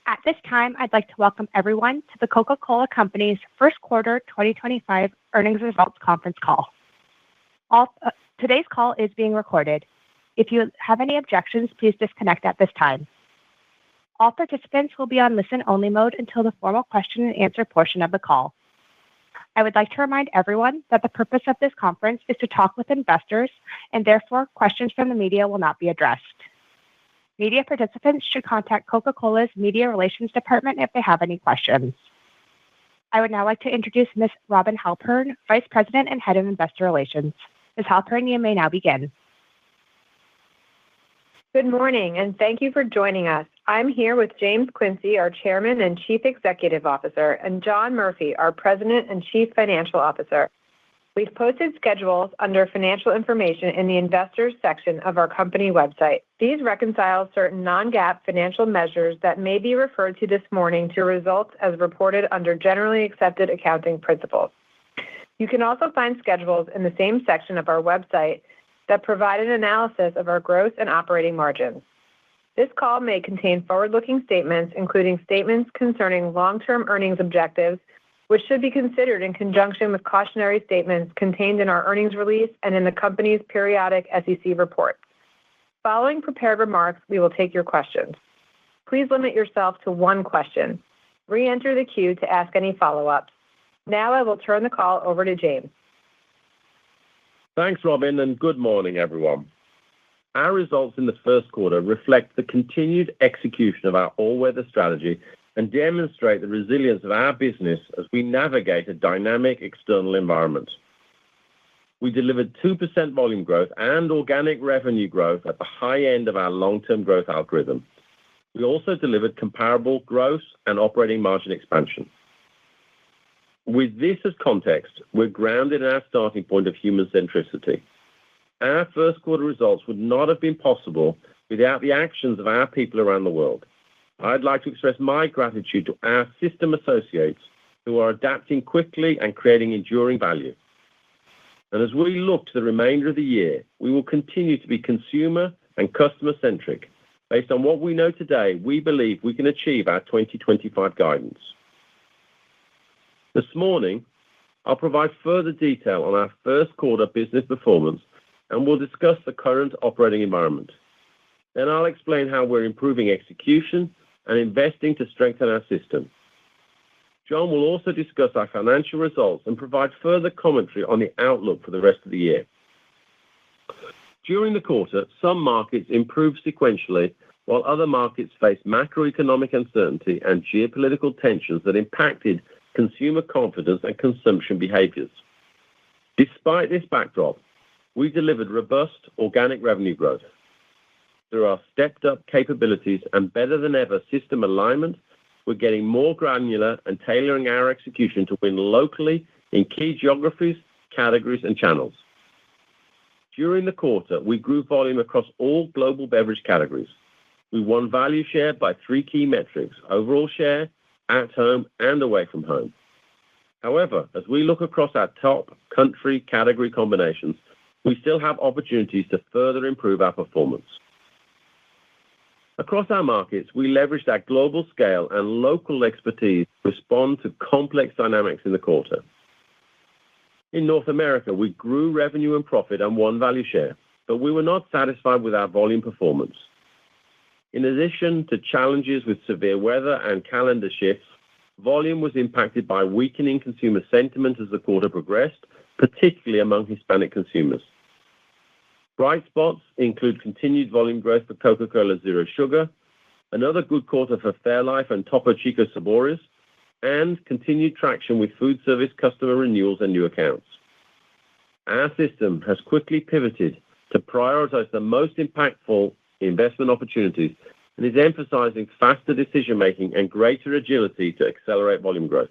At this time, I'd like to welcome everyone to the Coca-Cola Company's first quarter 2025 earnings results conference call. Today's call is being recorded. If you have any objections, please disconnect at this time. All participants will be on listen-only mode until the formal question and answer portion of the call. I would like to remind everyone that the purpose of this conference is to talk with investors, and therefore questions from the media will not be addressed. Media participants should contact Coca-Cola's Media Relations Department if they have any questions. I would now like to introduce Ms. Robin Halpern, Vice President and Head of Investor Relations. Ms. Halpern, you may now begin. Good morning, and thank you for joining us. I'm here with James Quincey, our Chairman and Chief Executive Officer, and John Murphy, our President and Chief Financial Officer. We've posted schedules under financial information in the investors section of our company website. These reconcile certain non-GAAP financial measures that may be referred to this morning to results as reported under generally accepted accounting principles. You can also find schedules in the same section of our website that provide an analysis of our gross and operating margins. This call may contain forward-looking statements, including statements concerning long-term earnings objectives, which should be considered in conjunction with cautionary statements contained in our earnings release and in the company's periodic SEC reports. Following prepared remarks, we will take your questions. Please limit yourself to one question. Re-enter the queue to ask any follow-ups. Now I will turn the call over to James. Thanks, Robin, and good morning, everyone. Our results in the first quarter reflect the continued execution of our all-weather strategy and demonstrate the resilience of our business as we navigate a dynamic external environment. We delivered 2% volume growth and organic revenue growth at the high end of our long-term growth algorithm. We also delivered comparable gross and operating margin expansion. With this as context, we're grounded in our starting point of human centricity. Our first quarter results would not have been possible without the actions of our people around the world. I'd like to express my gratitude to our system associates who are adapting quickly and creating enduring value. And as we look to the remainder of the year, we will continue to be consumer and customer-centric. Based on what we know today, we believe we can achieve our 2025 guidance. This morning, I'll provide further detail on our first quarter business performance, and we'll discuss the current operating environment. Then I'll explain how we're improving execution and investing to strengthen our system. John will also discuss our financial results and provide further commentary on the outlook for the rest of the year. During the quarter, some markets improved sequentially, while other markets faced macroeconomic uncertainty and geopolitical tensions that impacted consumer confidence and consumption behaviors. Despite this backdrop, we delivered robust organic revenue growth. Through our stepped-up capabilities and better-than-ever system alignment, we're getting more granular and tailoring our execution to win locally in key geographies, categories, and channels. During the quarter, we grew volume across all global beverage categories. We won value share by 3 key metrics: overall share, at home, and away from home. However, as we look across our top country category combinations, we still have opportunities to further improve our performance. Across our markets, we leveraged our global scale and local expertise to respond to complex dynamics in the quarter. In North America, we grew revenue and profit and won value share, but we were not satisfied with our volume performance. In addition to challenges with severe weather and calendar shifts, volume was impacted by weakening consumer sentiment as the quarter progressed, particularly among Hispanic consumers. Bright spots include continued volume growth for Coca-Cola Zero Sugar, another good quarter for Fairlife and Topo Chico Sabores, and continued traction with food service customer renewals and new accounts. Our system has quickly pivoted to prioritize the most impactful investment opportunities and is emphasizing faster decision-making and greater agility to accelerate volume growth.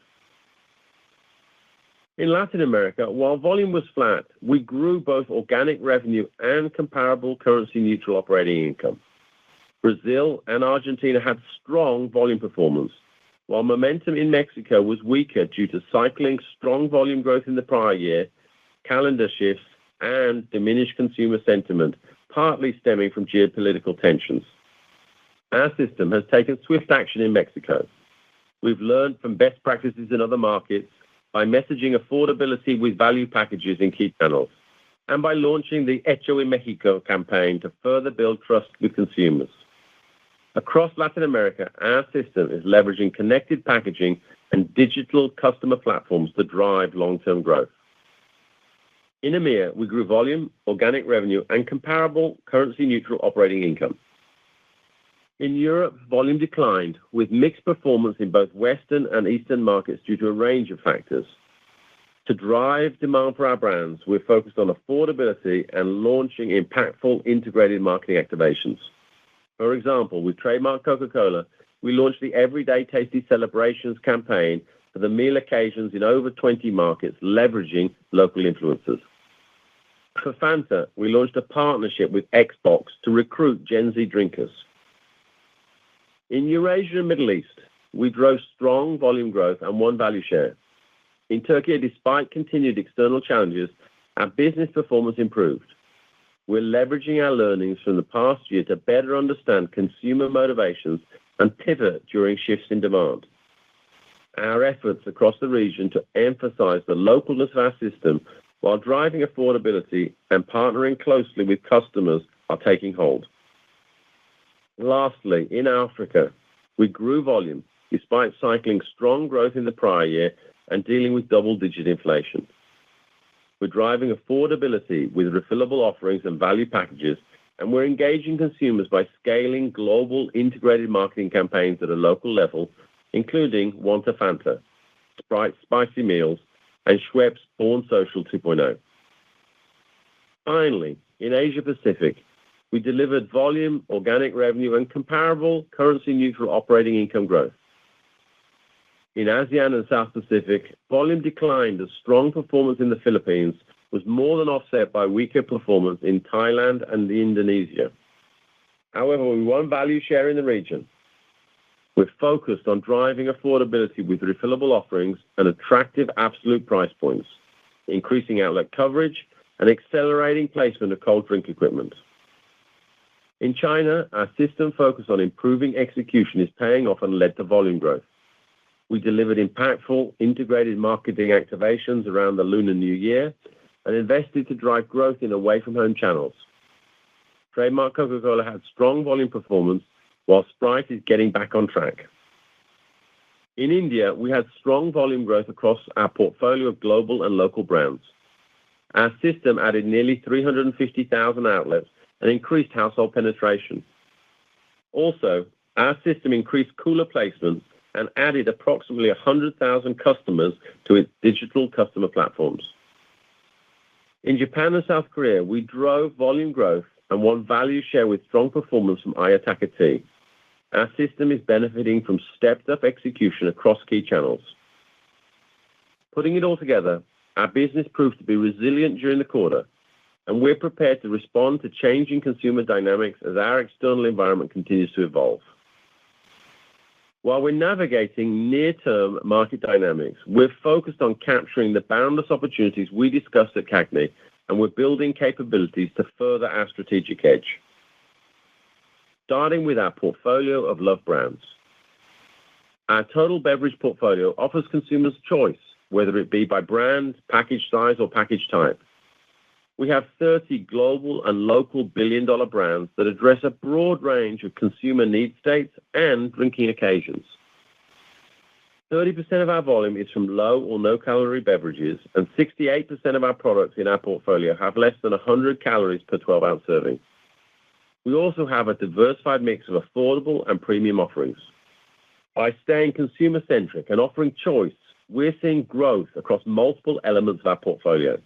In Latin America, while volume was flat, we grew both organic revenue and comparable currency-neutral operating income. Brazil and Argentina had strong volume performance, while momentum in Mexico was weaker due to cycling strong volume growth in the prior year, calendar shifts, and diminished consumer sentiment, partly stemming from geopolitical tensions. our system has taken swift action in Mexico. We've learned from best practices in other markets by messaging affordability with value packages in key channels, and by launching the Hecho en Mexico campaign to further build trust with consumers. Across Latin America, our system is leveraging connected packaging and digital customer platforms to drive long-term growth. In EMEA, we grew volume, organic revenue, and comparable currency-neutral operating income. In Europe, volume declined, with mixed performance in both Western and Eastern markets due to a range of factors. To drive demand for our brands, we're focused on affordability and launching impactful integrated marketing activations. For example, with trademark Coca-Cola, we launched the Everyday Tasty Celebrations campaign for the meal occasions in over 20 markets, leveraging local influencers. For Fanta, we launched a partnership with Xbox to recruit Gen Z drinkers. In Eurasia and Middle East, we drove strong volume growth and won value share. In Turkey, despite continued external challenges, our business performance improved. We're leveraging our learnings from the past year to better understand consumer motivations and pivot during shifts in demand. Our efforts across the region to emphasize the localness of our system while driving affordability and partnering closely with customers are taking hold. Lastly, in Africa, we grew volume despite cycling strong growth in the prior year and dealing with double-digit inflation. We're driving affordability with refillable offerings and value packages, and we're engaging consumers by scaling global integrated marketing campaigns at a local level, including Want a Fanta, Sprite Spicy Meals, and Schweppes Born Social 2.0. Finally, in Asia Pacific, we delivered volume, organic revenue, and comparable currency-neutral operating income growth. In ASEAN and South Pacific, volume declined as strong performance in the Philippines was more than offset by weaker performance in Thailand and Indonesia. However, we won value share in the region. We're focused on driving affordability with refillable offerings and attractive absolute price points, increasing outlet coverage, and accelerating placement of cold drink equipment. In China, our system focus on improving execution is paying off and led to volume growth. We delivered impactful integrated marketing activations around the Lunar New Year and invested to drive growth in away-from-home channels. Trademark Coca-Cola had strong volume performance, while Sprite is getting back on track. In India, we had strong volume growth across our portfolio of global and local brands. Our system added nearly 350,000 outlets and increased household penetration. Also, our system increased cooler placements and added approximately 100,000 customers to its digital customer platforms. In Japan and South Korea, we drove volume growth and won value share with strong performance from Ayataka tea. Our system is benefiting from stepped-up execution across key channels. Putting it all together, our business proved to be resilient during the quarter, and we're prepared to respond to changing consumer dynamics as our external environment continues to evolve. While we're navigating near-term market dynamics, we're focused on capturing the boundless opportunities we discussed at CAGNY, and we're building capabilities to further our strategic edge. Starting with our portfolio of loved brands. Our total beverage portfolio offers consumers choice, whether it be by brand, package size, or package type. We have 30 global and local billion-dollar brands that address a broad range of consumer need states and drinking occasions. 30% of our volume is from low or no-calorie beverages, and 68% of our products in our portfolio have less than 100 calories per 12-ounce serving. We also have a diversified mix of affordable and premium offerings. By staying consumer-centric and offering choice, we're seeing growth across multiple elements of our portfolio.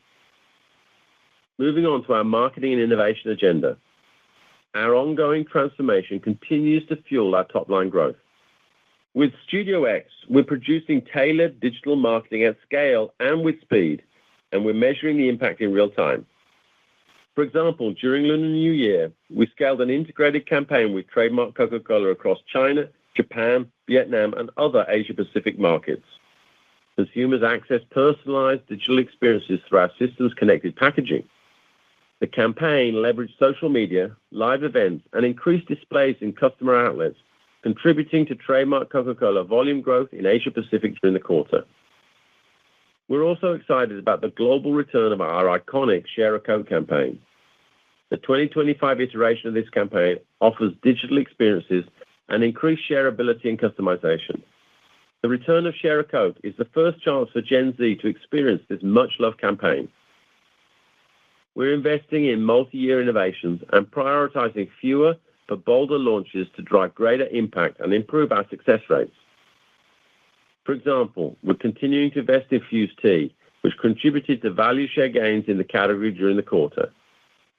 Moving on to our marketing and innovation agenda. Our ongoing transformation continues to fuel our top-line growth. With Studio X, we're producing tailored digital marketing at scale and with speed, and we're measuring the impact in real time. For example, during Lunar New Year, we scaled an integrated campaign with trademark Coca-Cola across China, Japan, Vietnam, and other Asia-Pacific markets. Consumers access personalized digital experiences through our system's connected packaging. The campaign leveraged social media, live events, and increased displays in customer outlets, contributing to trademark Coca-Cola volume growth in Asia Pacific during the quarter. We're also excited about the global return of our iconic Share a Coke campaign. The 2025 iteration of this campaign offers digital experiences and increased shareability and customization. The return of Share a Coke is the first chance for Gen Z to experience this much-loved campaign. We're investing in multi-year innovations and prioritizing fewer but bolder launches to drive greater impact and improve our success rates. For example, we're continuing to invest in Fuze Tea, which contributed to value share gains in the category during the quarter.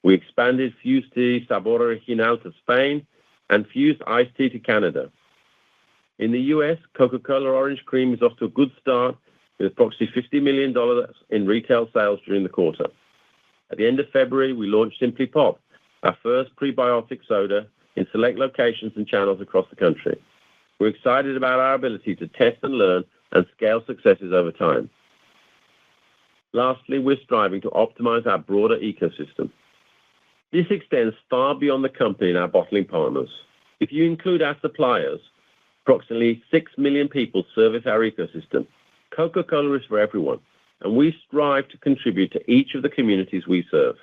We expanded Fuze Tea Sabor Original to Spain and Fuze Iced Tea to Canada. In the U.S., Coca-Cola Orange Cream is off to a good start with approximately $50 million in retail sales during the quarter. At the end of February, we launched Simply Pop, our first prebiotic soda, in select locations and channels across the country. We're excited about our ability to test and learn and scale successes over time. Lastly, we're striving to optimize our broader ecosystem. This extends far beyond the company and our bottling partners. If you include our suppliers, approximately 6 million people service our ecosystem. Coca-Cola is for everyone, and we strive to contribute to each of the communities we serve.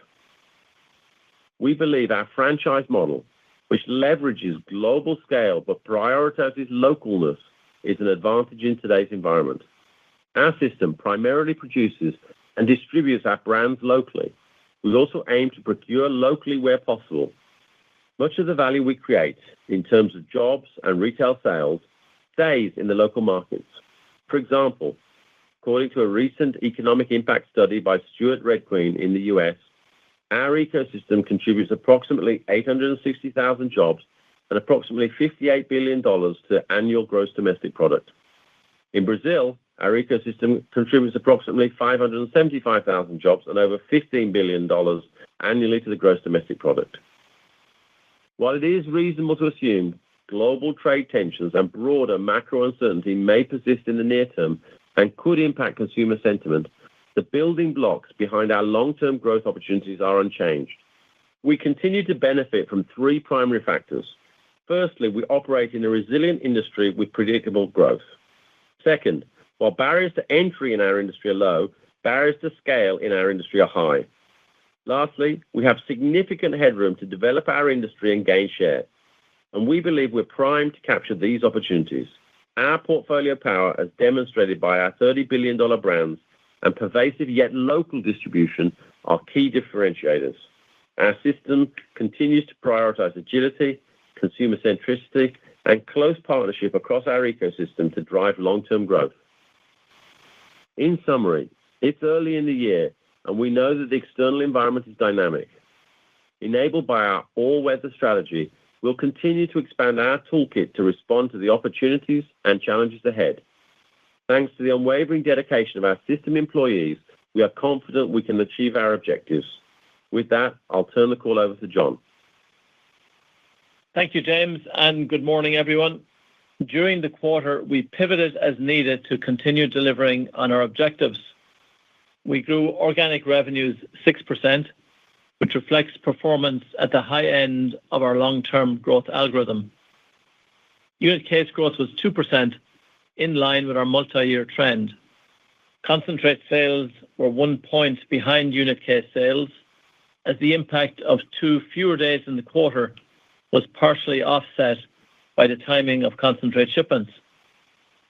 We believe our franchise model, which leverages global scale but prioritizes localness, is an advantage in today's environment. Our system primarily produces and distributes our brands locally. We also aim to procure locally where possible. Much of the value we create in terms of jobs and retail sales stays in the local markets. For example, according to a recent economic impact study by Stuart Red Queen in the U.S., our ecosystem contributes approximately 860,000 jobs and approximately $58 billion to annual gross domestic product. In Brazil, our ecosystem contributes approximately 575,000 jobs and over $15 billion annually to the gross domestic product. While it is reasonable to assume global trade tensions and broader macro uncertainty may persist in the near term and could impact consumer sentiment, the building blocks behind our long-term growth opportunities are unchanged. We continue to benefit from three primary factors. Firstly, we operate in a resilient industry with predictable growth. Second, while barriers to entry in our industry are low, barriers to scale in our industry are high. Lastly, we have significant headroom to develop our industry and gain share, and we believe we're primed to capture these opportunities. Our portfolio power, as demonstrated by our $30 billion brands and pervasive yet local distribution, are key differentiators. Our system continues to prioritize agility, consumer centricity, and close partnership across our ecosystem to drive long-term growth. In summary, it's early in the year, and we know that the external environment is dynamic. Enabled by our all-weather strategy, we'll continue to expand our toolkit to respond to the opportunities and challenges ahead. Thanks to the unwavering dedication of our system employees, we are confident we can achieve our objectives. With that, I'll turn the call over to John. Thank you, James, and good morning, everyone. During the quarter, we pivoted as needed to continue delivering on our objectives. We grew organic revenues 6%, which reflects performance at the high end of our long-term growth algorithm. Unit case growth was 2%, in line with our multi-year trend. Concentrate sales were 1 point behind unit case sales, as the impact of 2 fewer days in the quarter was partially offset by the timing of concentrate shipments.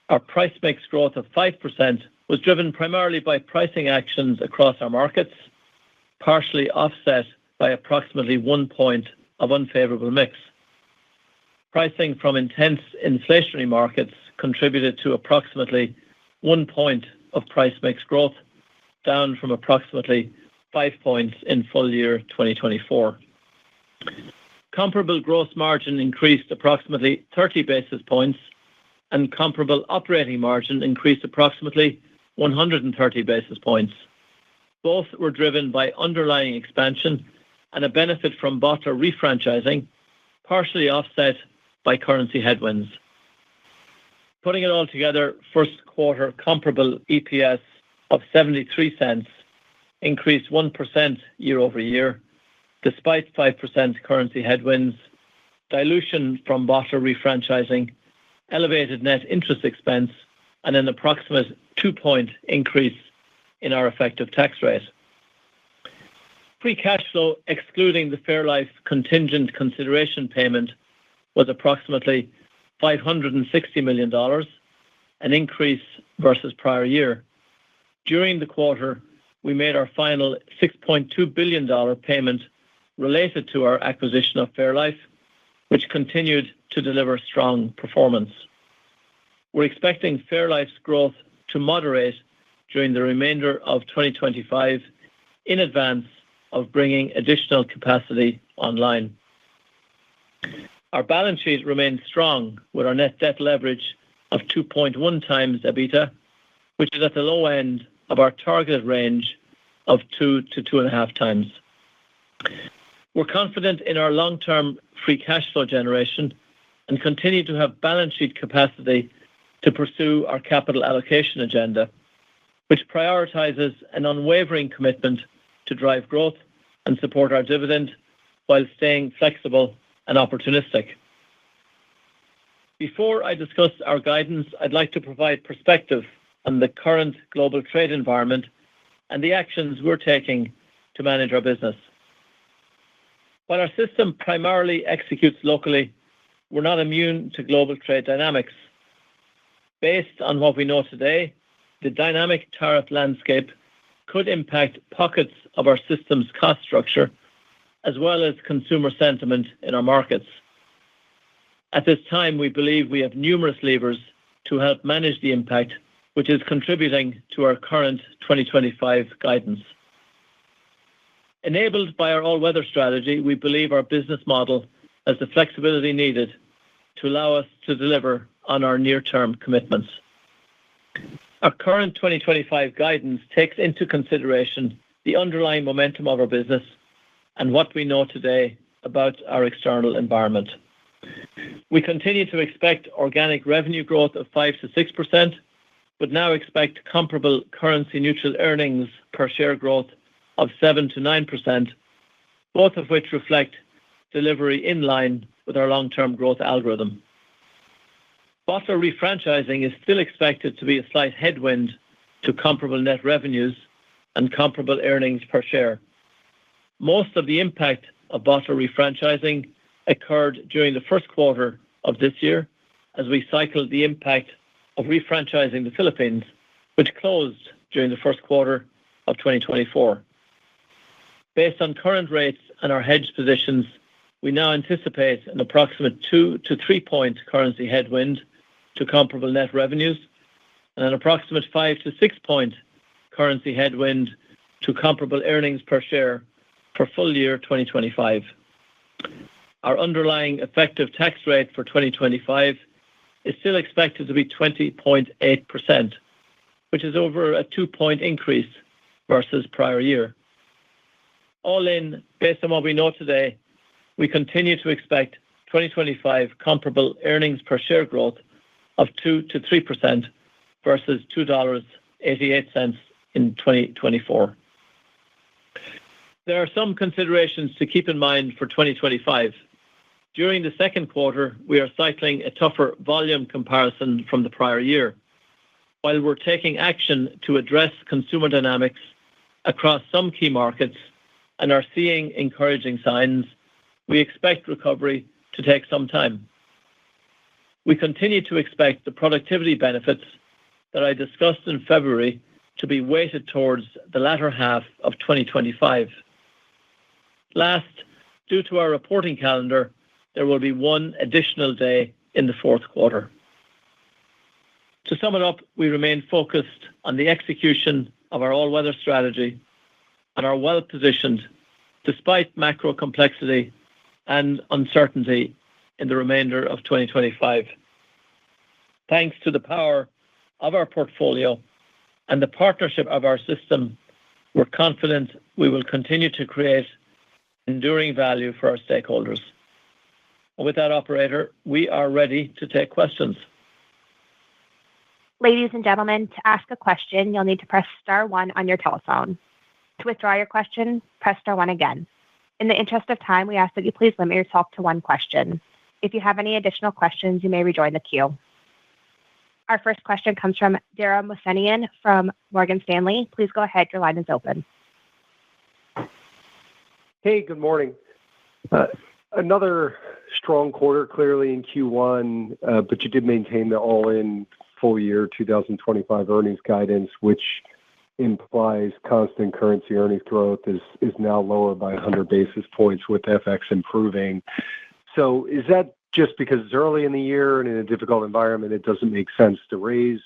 Our price mix growth of 5% was driven primarily by pricing actions across our markets, partially offset by approximately 1 point of unfavorable mix. Pricing from intense inflationary markets contributed to approximately 1 point of price mix growth, down from approximately 5 points in full year 2024. Comparable gross margin increased approximately 30 basis points, and comparable operating margin increased approximately 130 basis points. Both were driven by underlying expansion and a benefit from bottler refranchising, partially offset by currency headwinds. Putting it all together, first quarter comparable EPS of 73 cents increased 1% year over year, despite 5% currency headwinds, dilution from bottler refranchising, elevated net interest expense, and an approximate 2-point increase in our effective tax rate. Free cash flow, excluding the Fairlife contingent consideration payment, was approximately $560 million, an increase versus prior year. During the quarter, we made our final $6.2 billion payment related to our acquisition of Fairlife, which continued to deliver strong performance. We're expecting Fairlife's growth to moderate during the remainder of 2025 in advance of bringing additional capacity online. Our balance sheet remains strong with our net debt leverage of 2.1 times EBITDA, which is at the low end of our targeted range of 2 to 2.5 times. We're confident in our long-term free cash flow generation and continue to have balance sheet capacity to pursue our capital allocation agenda, which prioritizes an unwavering commitment to drive growth and support our dividend while staying flexible and opportunistic. Before I discuss our guidance, I'd like to provide perspective on the current global trade environment and the actions we're taking to manage our business. While our system primarily executes locally, we're not immune to global trade dynamics. Based on what we know today, the dynamic tariff landscape could impact pockets of our system's cost structure, as well as consumer sentiment in our markets. At this time, we believe we have numerous levers to help manage the impact, which is contributing to our current 2025 guidance. Enabled by our all-weather strategy, we believe our business model has the flexibility needed to allow us to deliver on our near-term commitments. Our current 2025 guidance takes into consideration the underlying momentum of our business and what we know today about our external environment. We continue to expect organic revenue growth of 5 to 6%, but now expect comparable currency-neutral earnings per share growth of 7 to 9%, both of which reflect delivery in line with our long-term growth algorithm. Bottler refranchising is still expected to be a slight headwind to comparable net revenues and comparable earnings per share. Most of the impact of bottler refranchising occurred during the first quarter of this year as we cycled the impact of refranchising the Philippines, which closed during the first quarter of 2024. Based on current rates and our hedge positions, we now anticipate an approximate 2 to 3 point currency headwind to comparable net revenues and an approximate 5 to 6 point currency headwind to comparable earnings per share for full year 2025. Our underlying effective tax rate for 2025 is still expected to be 20.8%, which is over a 2-point increase versus prior year. All in, based on what we know today, we continue to expect 2025 comparable earnings per share growth of 2 to 3% versus $2.88 in 2024. There are some considerations to keep in mind for 2025. During the second quarter, we are cycling a tougher volume comparison from the prior year. While we're taking action to address consumer dynamics across some key markets and are seeing encouraging signs, we expect recovery to take some time. We continue to expect the productivity benefits that I discussed in February to be weighted towards the latter half of 2025. Last, due to our reporting calendar, there will be one additional day in the fourth quarter. To sum it up, we remain focused on the execution of our all-weather strategy and are well positioned despite macro complexity and uncertainty in the remainder of 2025. Thanks to the power of our portfolio and the partnership of our system, we're confident we will continue to create enduring value for our stakeholders. And with that, operator, we are ready to take questions. Ladies and gentlemen, to ask a question, you'll need to press *1 on your telephone. To withdraw your question, press *1 again. In the interest of time, we ask that you please limit yourself to one question. If you have any additional questions, you may rejoin the queue. Our first question comes from Dara Mohsenian from Morgan Stanley. Please go ahead. Your line is open. Hey, good morning. Another strong quarter, clearly in Q1, but you did maintain the all-in full year 2025 earnings guidance, which implies constant currency earnings growth is now lower by 100 basis points with FX improving. So is that just because it's early in the year and in a difficult environment, it doesn't make sense to raise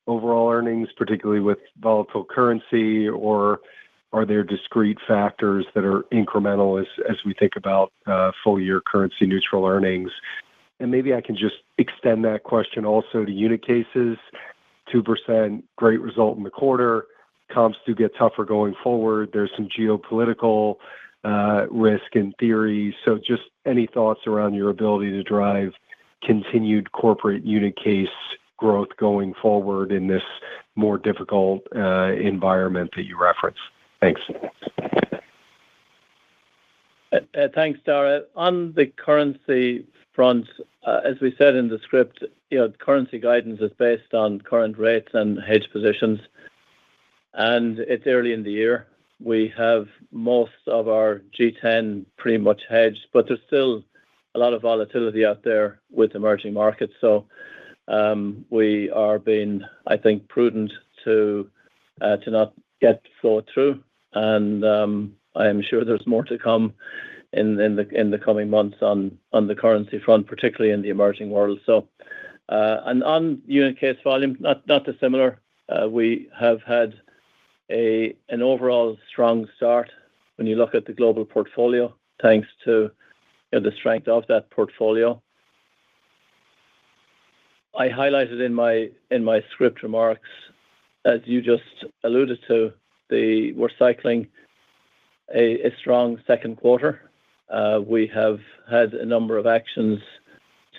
overall earnings, particularly with volatile currency, or are there discrete factors that are incremental as we think about full year currency neutral earnings? And maybe I can just extend that question also to unit cases. 2% great result in the quarter. Comps do get tougher going forward. There's some geopolitical risk in theory. So just any thoughts around your ability to drive continued corporate unit case growth going forward in this more difficult environment that you reference? Thanks. Thanks, Dara. On the currency front, as we said in the script, currency guidance is based on current rates and hedge positions, and it's early in the year. We have most of our G10 pretty much hedged, but there's still a lot of volatility out there with emerging markets. So we are being, I think, prudent to not get flowed through, and I am sure there's more to come in the coming months on the currency front, particularly in the emerging world. So and on unit case volume, not dissimilar. We have had an overall strong start when you look at the global portfolio, thanks to the strength of that portfolio. I highlighted in my script remarks, as you just alluded to, we're cycling a strong second quarter. We have had a number of actions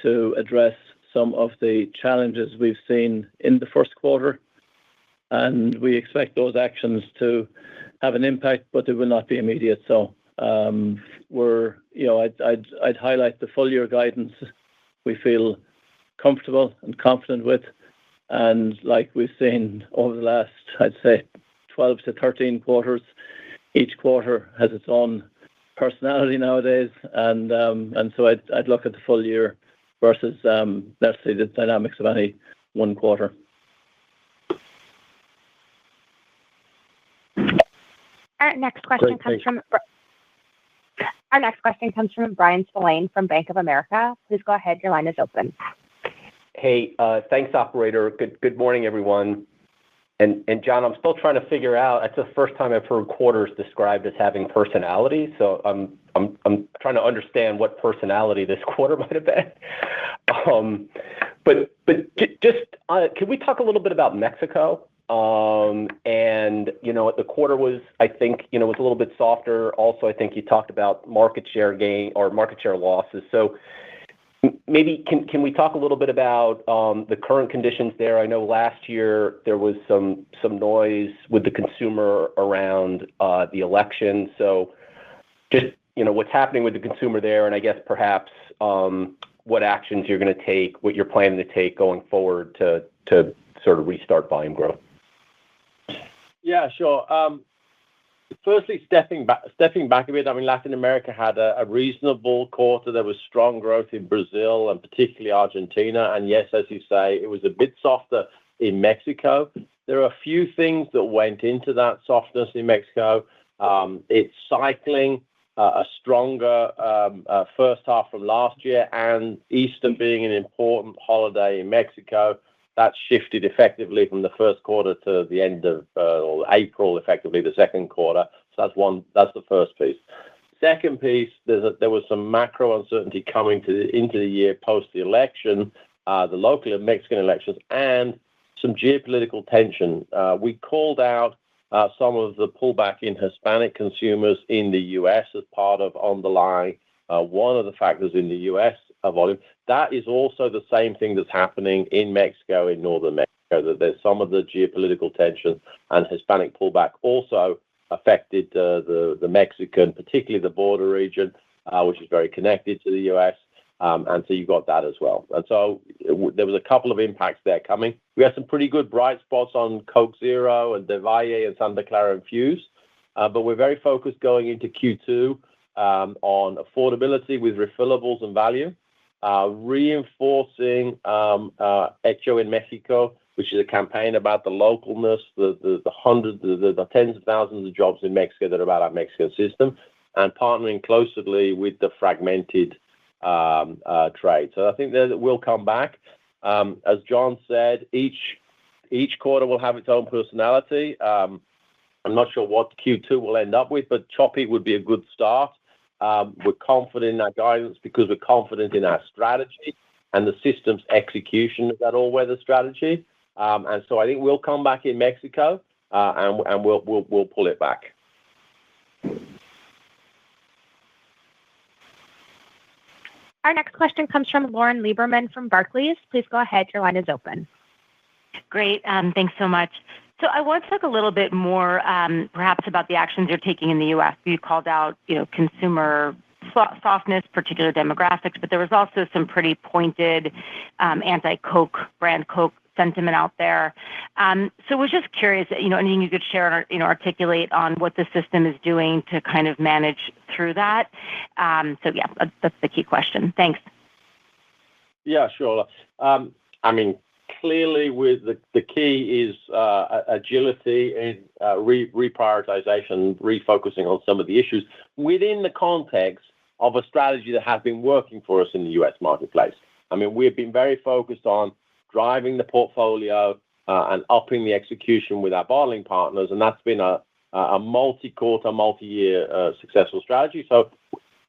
to address some of the challenges we've seen in the first quarter, and we expect those actions to have an impact, but they will not be immediate. So I'd highlight the full year guidance we feel comfortable and confident with, and like we've seen over the last, I'd say, 12 to 13 quarters, each quarter has its own personality nowadays, and so I'd look at the full year versus let's say the dynamics of any one quarter. Our next question comes from Brian Spillane from Bank of America. Please go ahead. Your line is open. Hey, thanks, operator. Good morning, everyone. And John, I'm still trying to figure out. That's the first time I've heard quarters described as having personality. So I'm trying to understand what personality this quarter might have been. But just can we talk a little bit about Mexico? And the quarter was, I think, was a little bit softer. Also, I think you talked about market share gain or market share losses. So maybe can we talk a little bit about the current conditions there? I know last year there was some noise with the consumer around the election. So just what's happening with the consumer there, and I guess perhaps what actions you're going to take, what you're planning to take going forward to sort of restart volume growth. Yeah, sure. Firstly, stepping back a bit, I mean, Latin America had a reasonable quarter. There was strong growth in Brazil and particularly Argentina. And yes, as you say, it was a bit softer in Mexico. There are a few things that went into that softness in Mexico. It's cycling a stronger first half from last year, and Easter being an important holiday in Mexico. That shifted effectively from the first quarter to the end of April, effectively the second quarter. So that's the first piece. Second piece, there was some macro uncertainty coming into the year post the election, the local and Mexican elections, and some geopolitical tension. We called out some of the pullback in Hispanic consumers in the U.S. as part of underlying one of the factors in the U.S. volume. That is also the same thing that's happening in Mexico, in northern Mexico, that there's some of the geopolitical tension and Hispanic pullback also affected the Mexican, particularly the border region, which is very connected to the US. And so you got that as well. And so there was a couple of impacts there coming. We had some pretty good bright spots on Coke Zero and Devalle and Santa Clara and Fuze. But we're very focused going into Q2 on affordability with refillables and value, reinforcing Hecho in Mexico, which is a campaign about the localness, the tens of thousands of jobs in Mexico that are about our Mexican system, and partnering closely with the fragmented trade. So I think that will come back. As John said, each quarter will have its own personality. I'm not sure what Q2 will end up with, but choppy would be a good start. We're confident in our guidance because we're confident in our strategy and the system's execution of that all-weather strategy. And so I think we'll come back in Mexico and we'll pull it back. Our next question comes from Lauren Lieberman from Barclays. Please go ahead. Your line is open. Great. Thanks so much. So I want to talk a little bit more, perhaps about the actions you're taking in the U.S. You called out, consumer softness, particular demographics, but there was also some pretty pointed anti-Coke brand Coke sentiment out there. So I was just curious, anything you could share or articulate on what the system is doing to kind of manage through that. So yeah, that's the key question. Thanks. Yeah, sure. Clearly, with the key is agility and reprioritization, refocusing on some of the issues within the context of a strategy that has been working for us in the U.S. marketplace. We've been very focused on driving the portfolio and upping the execution with our bottling partners, and that's been a multi-quarter, multi-year successful strategy. So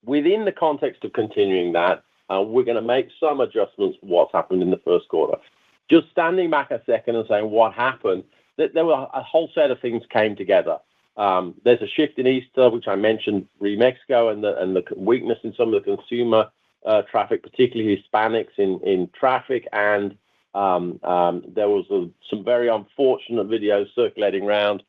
within the context of continuing that, we're going to make some adjustments to what's happened in the first quarter. Just standing back a second and saying what happened, there were a whole set of things came together. There's a shift in Easter, which I mentioned, Mexico, and the weakness in some of the consumer traffic, particularly Hispanics in traffic, and there was some very unfortunate videos circulating around,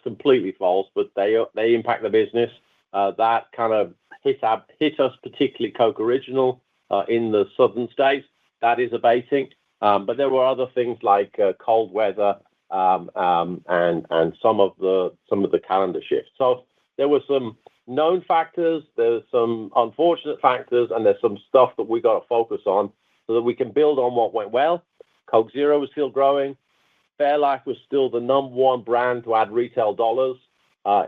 completely false, but they impact the business. That kind of hit us, particularly Coke Original in the southern states. That is abating. But there were other things like cold weather and some of the calendar shifts. So there were some known factors, there's some unfortunate factors, and there's some stuff that we got to focus on so that we can build on what went well. Coke Zero was still growing. Fairlife was still the number one brand to add retail dollars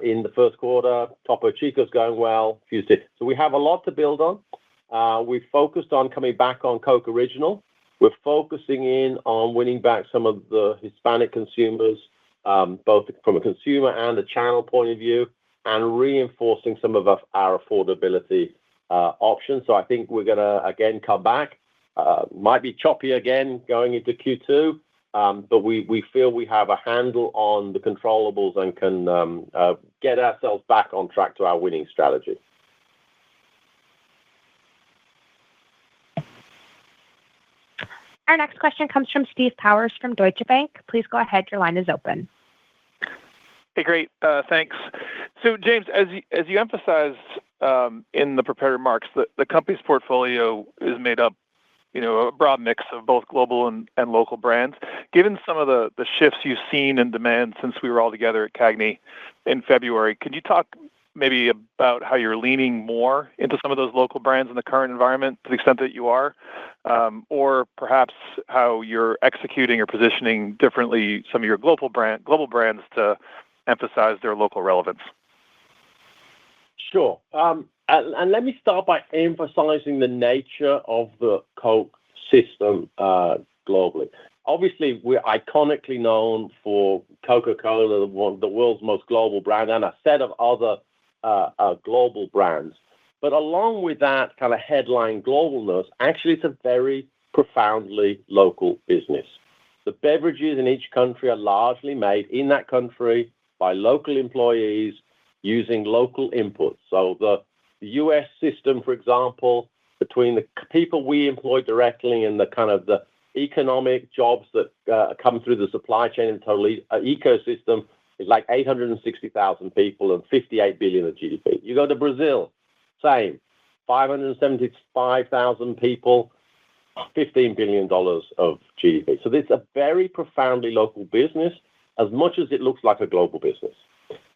in the first quarter. Topo Chico's going well. Fuze Tea. So we have a lot to build on. We focused on coming back on Coke Original. We're focusing in on winning back some of the Hispanic consumers, both from a consumer and a channel point of view, and reinforcing some of our affordability options. So I think we're going to, again, come back. Might be choppy again going into Q2, but we feel we have a handle on the controllables and can get ourselves back on track to our winning strategy. Our next question comes from Steve Powers from Deutsche Bank. Please go ahead. Your line is open. Hey, great. Thanks. So, James, as you emphasized in the prepared remarks, the company's portfolio is made up, a broad mix of both global and local brands. Given some of the shifts you've seen in demand since we were all together at CAGNY in February, could you talk maybe about how you're leaning more into some of those local brands in the current environment to the extent that you are, or perhaps how you're executing or positioning differently some of your global brands to emphasize their local relevance? Sure. And let me start by emphasizing the nature of the Coke system globally. Obviously, we're iconically known for Coca-Cola, the world's most global brand, and a set of other global brands. But along with that kind of headline globalness, actually it's a very profoundly local business. The beverages in each country are largely made in that country by local employees using local inputs. So the US system, for example, between the people we employ directly and the kind of the economic jobs that come through the supply chain and total ecosystem, It's like 860,000 people and 58 billion of GDP. You go to Brazil, same, 575,000 people, $15 billion of GDP. So it's a very profoundly local business, as much as it looks like a global business.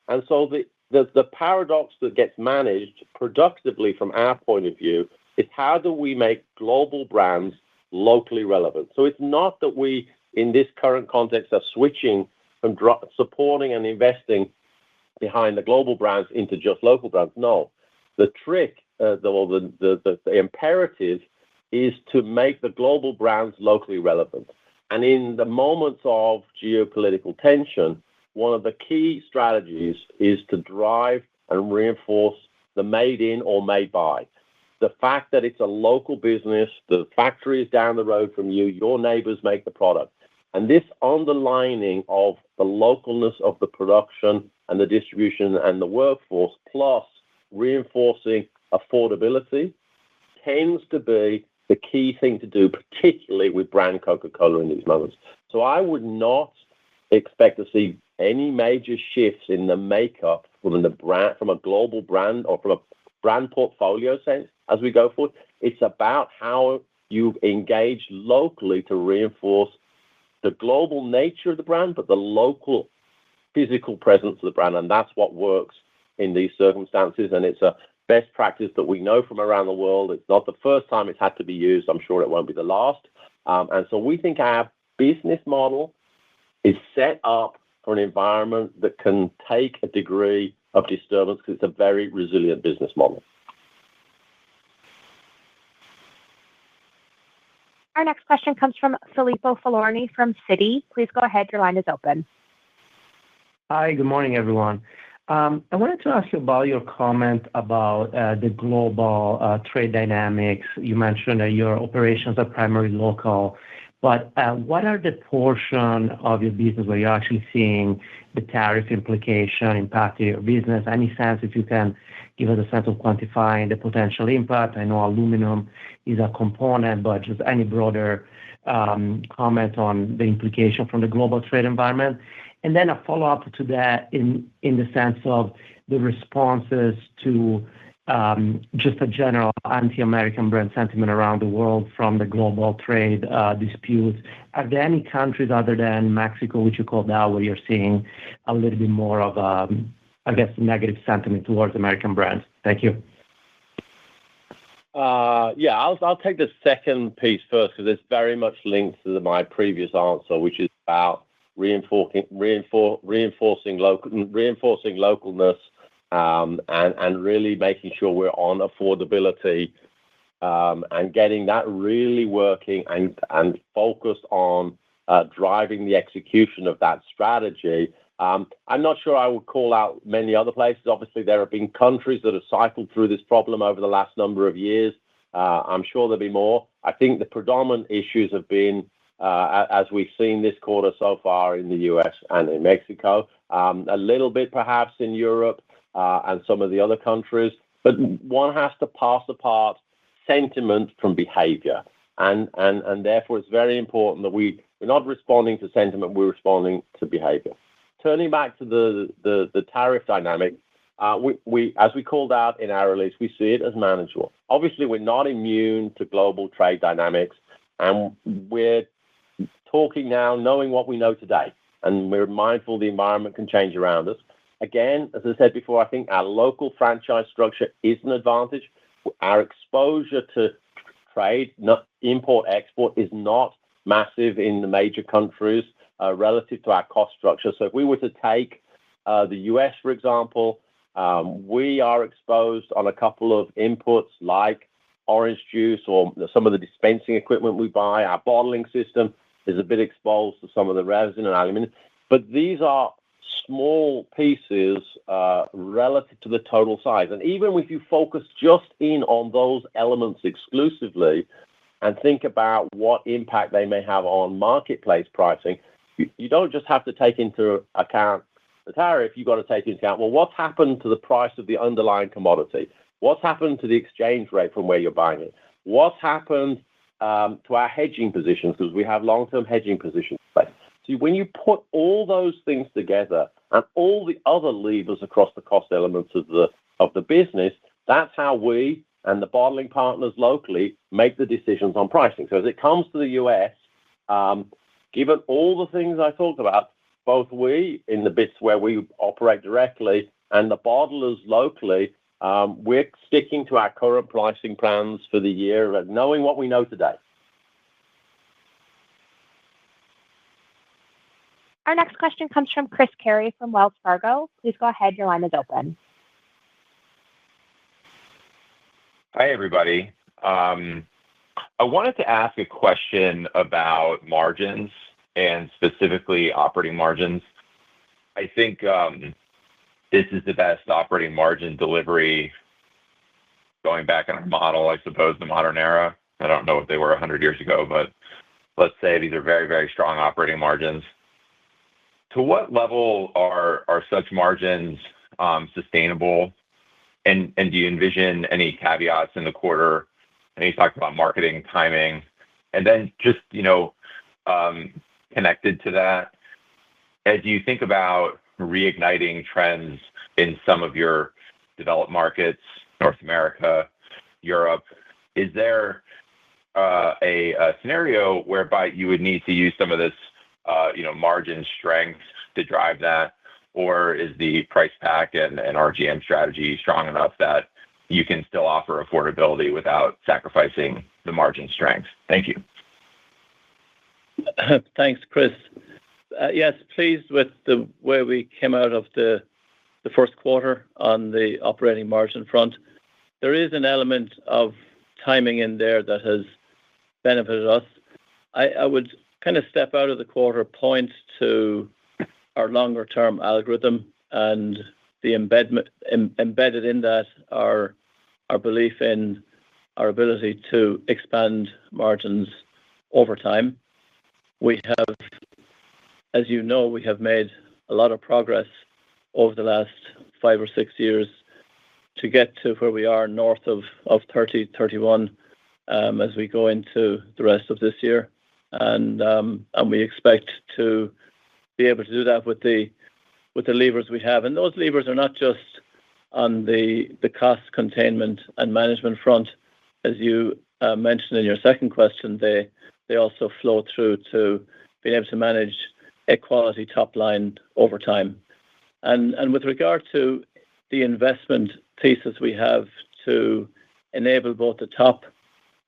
And so the paradox that gets managed productively from our point of view is how do we make global brands locally relevant? So it's not that we, in this current context, are switching from supporting and investing behind the global brands into just local brands. No, the trick, the imperative is to make the global brands locally relevant. And in the moments of geopolitical tension, one of the key strategies is to drive and reinforce the made in or made by. The fact that it's a local business, the factory is down the road from you, your neighbors make the product. And this underlining of the localness of the production and the distribution and the workforce, plus reinforcing affordability, tends to be the key thing to do, particularly with brand Coca-Cola in these moments. So I would not expect to see any major shifts in the makeup from the brand, from a global brand or from a brand portfolio sense as we go forward. It's about how you engage locally to reinforce the global nature of the brand, but the local physical presence of the brand. And that's what works in these circumstances. And it's a best practice that we know from around the world. It's not the first time it's had to be used. I'm sure it won't be the last. And so we think our business model is set up for an environment that can take a degree of disturbance because it's a very resilient business model. Our next question comes from Filippo Falorni from Citi. Please go ahead. Your line is open. Hi, good morning, everyone. I wanted to ask you about your comment about the global trade dynamics. You mentioned that your operations are primarily local, but what are the portion of your business where you're actually seeing the tariff implication impacting your business? Any sense if you can give us a sense of quantifying the potential impact? I know aluminum is a component, but just any broader comment on the implication from the global trade environment. And then a follow-up to that in the sense of the responses to just a general anti-American brand sentiment around the world from the global trade disputes. Are there any countries other than Mexico, which you called out, where you're seeing a little bit more of I guess, negative sentiment towards American brands? Thank you. I'll take the second piece first because it's very much linked to my previous answer, which is about reinforcing localness and really making sure we're on affordability and getting that really working and focused on driving the execution of that strategy. I'm not sure I would call out many other places. Obviously, there have been countries that have cycled through this problem over the last number of years. I'm sure there'll be more. I think the predominant issues have been, as we've seen this quarter so far in the US and in Mexico, a little bit perhaps in Europe and some of the other countries. But one has to parse apart sentiment from behavior. And therefore, it's very important that we're not responding to sentiment, we're responding to behavior. Turning back to the tariff dynamic, we as we called out in our release, we see it as manageable. Obviously, we're not immune to global trade dynamics, and we're talking now knowing what we know today, and we're mindful the environment can change around us. Again, as I said before, I think our local franchise structure is an advantage. Our exposure to trade, not import-export, is not massive in the major countries relative to our cost structure. So if we were to take the US, for example, we are exposed on a couple of inputs like orange juice or some of the dispensing equipment we buy. Our bottling system is a bit exposed to some of the resin and aluminum. But these are small pieces relative to the total size. And even if you focus just in on those elements exclusively and think about what impact they may have on marketplace pricing, you don't just have to take into account the tariff. You've got to take into account, well, what's happened to the price of the underlying commodity? What's happened to the exchange rate from where you're buying it? What's happened to our hedging positions? Because we have long-term hedging positions in place. So when you put all those things together, and all the other levers across the cost elements of the business. That's how we and the bottling partners locally make the decisions on pricing. So as it comes to the US, given all the things I talked about, both we in the bits where we operate directly and the bottlers locally, we're sticking to our current pricing plans for the year, knowing what we know today. Our next question comes from Chris Carey from Wells Fargo. Please go ahead. Your line is open. Hi, everybody. I wanted to ask a question about margins and specifically operating margins. I think this is the best operating margin delivery going back in our model, I suppose, the modern era. I don't know if they were 100 years ago, but let's say these are very, very strong operating margins. To what level are such margins sustainable? And do you envision any caveats in the quarter? And you talked about marketing timing. And then just, connected to that, as you think about reigniting trends in some of your developed markets, North America, Europe, is there a scenario whereby you would need to use some of this margin strength to drive that? Or is the price pack and RGM strategy strong enough that you can still offer affordability without sacrificing the margin strength? Thank you. Thanks, Chris. Yes, pleased with the way we came out of the first quarter on the operating margin front. There is an element of timing in there that has benefited us. I would kind of step out of the quarter, point to our longer term algorithm and the embedded in that our belief in our ability to expand margins over time. We have, as you know, we have made a lot of progress over the last 5 or 6 years to get to where we are north of 30, 31 as we go into the rest of this year. And we expect to be able to do that with the levers we have. And those levers are not just on the cost containment and management front, as you mentioned in your second question. They also flow through to being able to manage a quality top line over time. And with regard to the investment thesis we have to enable both the top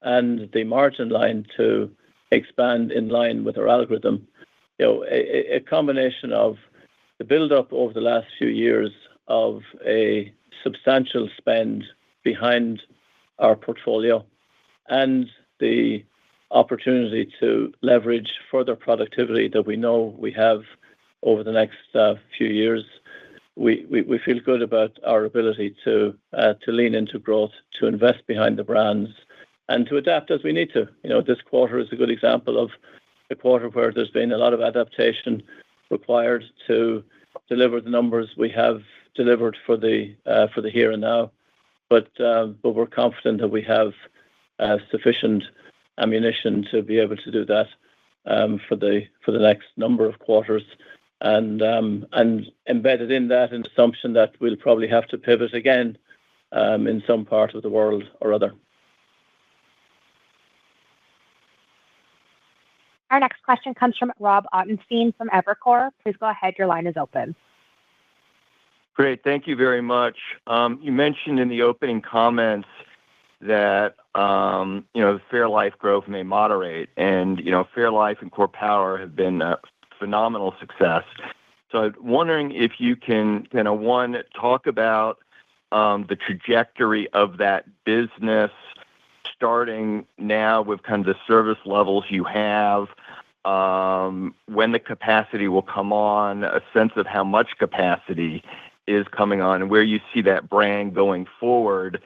and the margin line to expand in line with our algorithm, a combination of the build-up over the last few years of a substantial spend behind our portfolio and the opportunity to leverage further productivity that we know we have over the next few years. We feel good about our ability to lean into growth, to invest behind the brands, and to adapt as we need to. This quarter is a good example of a quarter where there's been a lot of adaptation required to deliver the numbers we have delivered for the here and now. But we're confident that we have sufficient ammunition to be able to do that for the next number of quarters, and embedded in that an assumption that we'll probably have to pivot again in some part of the world or other. Our next question comes from Rob Ottenstein from Evercore. Please go ahead. Your line is open. Great. Thank you very much. You mentioned in the opening comments that the Fairlife growth may moderate, and Fairlife and Core Power have been a phenomenal success. So I'm wondering if you can one, talk about the trajectory of that business starting now with kind of the service levels you have, when the capacity will come on, a sense of how much capacity is coming on, and where you see that brand going forward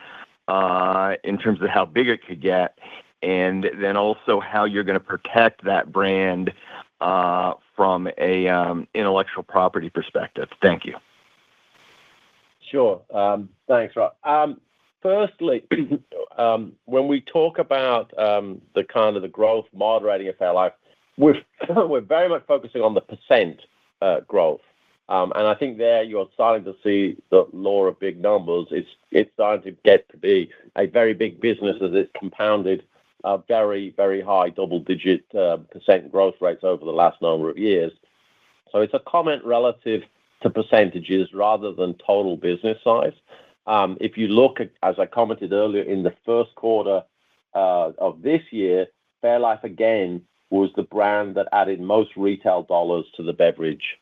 in terms of how big it could get, and then also how you're going to protect that brand from a intellectual property perspective. Thank you. Sure. Thanks, Rob. Firstly, when we talk about the kind of the growth moderating of Fairlife, we're very much focusing on the percent growth. And I think there you're starting to see the law of big numbers. It's starting to get to be a very big business as it's compounded very, very high double-digit percent growth rates over the last number of years. So it's a comment relative to percentages rather than total business size. If you look at, as I commented earlier, in the first quarter of this year, Fairlife again was the brand that added most retail dollars to the beverage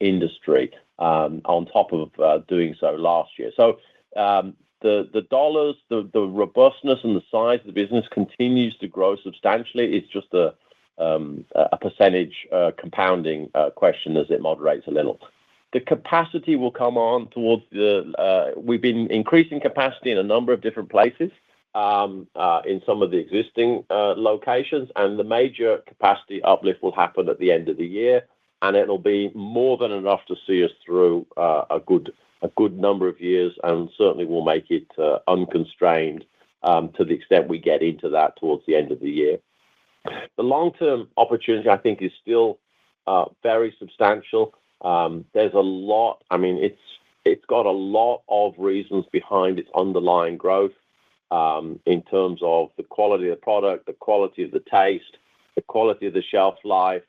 industry on top of doing so last year. So the dollars, the robustness and the size of the business continues to grow substantially. It's just a percentage compounding question as it moderates a little. The capacity will come on towards we've been increasing capacity in a number of different places in some of the existing locations, and the major capacity uplift will happen at the end of the year, and it'll be more than enough to see us through a good number of years, and certainly will make it unconstrained to the extent we get into that towards the end of the year. The long-term opportunity, I think, is still very substantial. There's a lot. I mean, it's got a lot of reasons behind its underlying growth in terms of the quality of the product, the quality of the taste, the quality of the shelf life,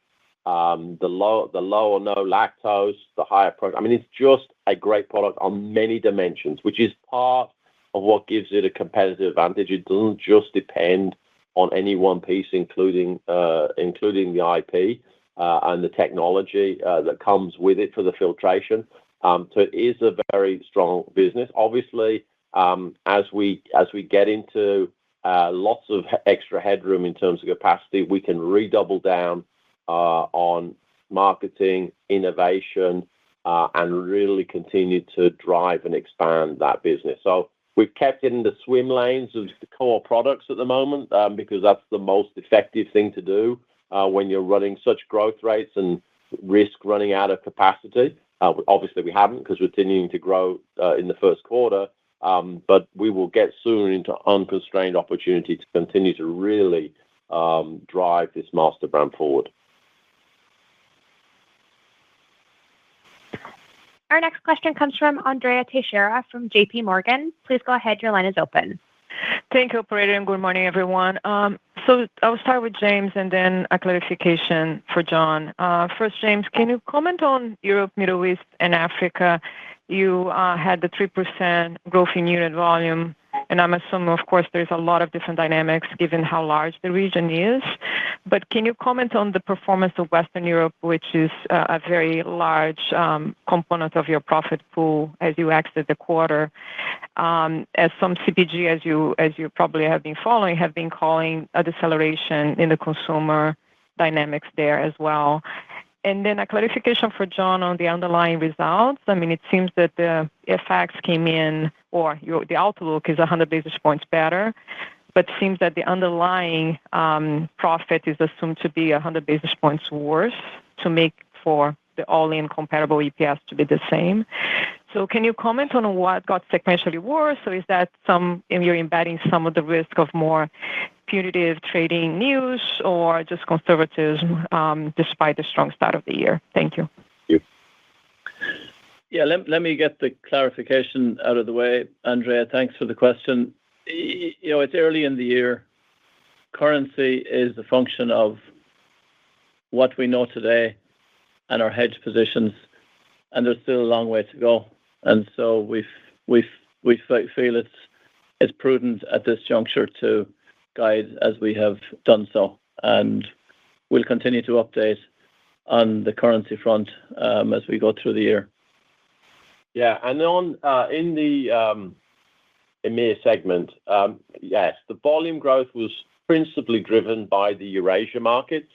the low or no lactose, the higher protein. I mean, it's just a great product on many dimensions, which is part of what gives it a competitive advantage. It doesn't just depend on any one piece, including the IP and the technology that comes with it for the filtration. So it is a very strong business. Obviously, as we get into lots of extra headroom in terms of capacity, we can redouble down on marketing, innovation, and really continue to drive and expand that business. So we've kept it in the swim lanes of the core products at the moment because that's the most effective thing to do when you're running such growth rates and risk running out of capacity. Obviously, we haven't because we're continuing to grow in the first quarter, but we will get soon into unconstrained opportunity to continue to really drive this master brand forward. Our next question comes from Andrea Teixeira from JP Morgan. Please go ahead. Your line is open. Thank you, operator, and good morning, everyone. So I'll start with James and then a clarification for John. First, James, can you comment on Europe, Middle East, and Africa? You had the 3% growth in unit volume, and I'm assuming, of course, there's a lot of different dynamics given how large the region is. But can you comment on the performance of Western Europe, which is a very large component of your profit pool as you exit the quarter? As some CPG, as you probably have been following, have been calling a deceleration in the consumer dynamics there as well. And then a clarification for John on the underlying results. I mean, it seems that the FX came in, or the outlook is 100 basis points better, but seems that the underlying profit is assumed to be 100 basis points worse to make for the all-in comparable EPS to be the same. So can you comment on what got sequentially worse? So is that you're embedding some of the risk of more punitive trading news or just conservatism despite the strong start of the year? Thank you. Yeah, let me get the clarification out of the way. Andrea, thanks for the question. It's early in the year. Currency is a function of what we know today and our hedge positions, and there's still a long way to go. And so we feel it's prudent at this juncture to guide as we have done so, and we'll continue to update on the currency front as we go through the year. Yeah, and in the EMEA segment, yes, the volume growth was principally driven by the Eurasia markets,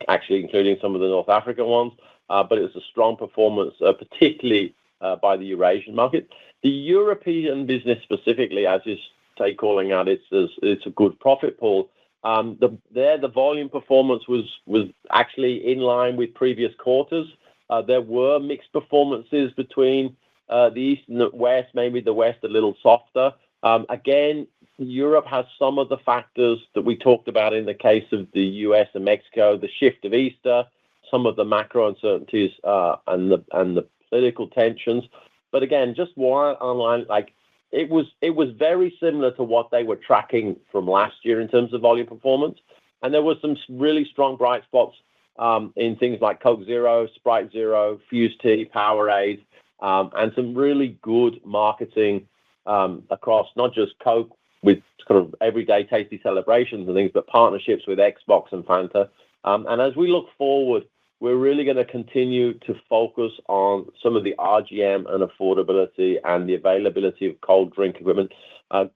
actually including some of the North African ones, but it was a strong performance, particularly by the Eurasian market. The European business specifically, as is calling out, it's a good profit pool. The volume performance was actually in line with previous quarters. There were mixed performances between the East and the West, maybe the West a little softer. Again, Europe has some of the factors that we talked about in the case of the US and Mexico, the shift of Easter, some of the macro uncertainties and the political tensions. But again, just one online, like it was very similar to what they were tracking from last year in terms of volume performance. And there was some really strong bright spots in things like Coke Zero, Sprite Zero, Fuze Tea, Powerade, and some really good marketing across not just Coke with kind of everyday tasty celebrations and things, but partnerships with Xbox and Fanta. And as we look forward, we're really going to continue to focus on some of the RGM and affordability and the availability of cold drink equipment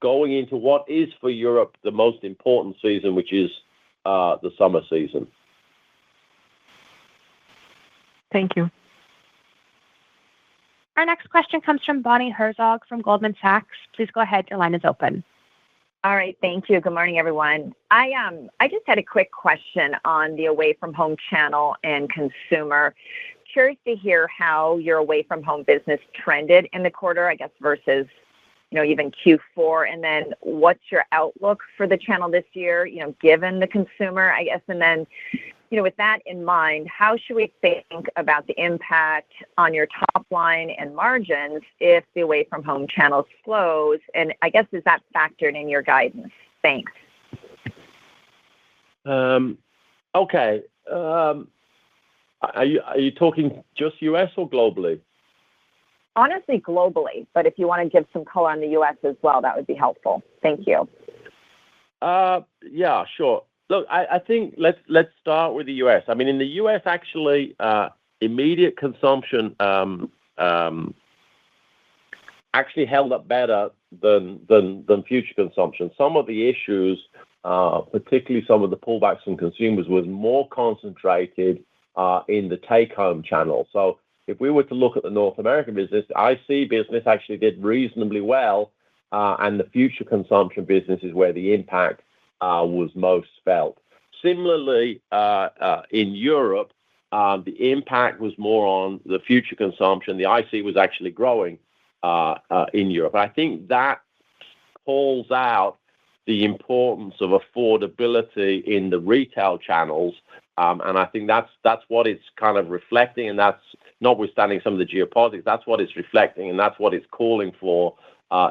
going into what is for Europe the most important season, which is the summer season. Thank you. Our next question comes from Bonnie Herzog from Goldman Sachs. Please go ahead. Your line is open. All right. Thank you. Good morning, everyone. I just had a quick question on the away from home channel and consumer. Curious to hear how your away from home business trended in the quarter, I guess, versus, even Q4. And then what's your outlook for the channel this year, given the consumer, I guess, and then, with that in mind, how should we think about the impact on your top line and margins if the away from home channel slows? And I guess, is that factored in your guidance? Thanks. Okay. Are you talking just US or globally? Honestly, globally. But if you want to give some color on the US as well, that would be helpful. Thank you. Yeah, sure. Look, I think let's start with the US. I mean, in the US, actually, immediate consumption actually held up better than future consumption. Some of the issues, particularly some of the pullbacks from consumers, was more concentrated in the take-home channel. So if we were to look at the North American business, IC business actually did reasonably well, and the future consumption business is where the impact was most felt. Similarly, in Europe, the impact was more on the future consumption. The IC was actually growing in Europe. I think that calls out the importance of affordability in the retail channels, and I think that's what it's kind of reflecting, and that's notwithstanding some of the geopolitics, that's what it's reflecting, and that's what it's calling for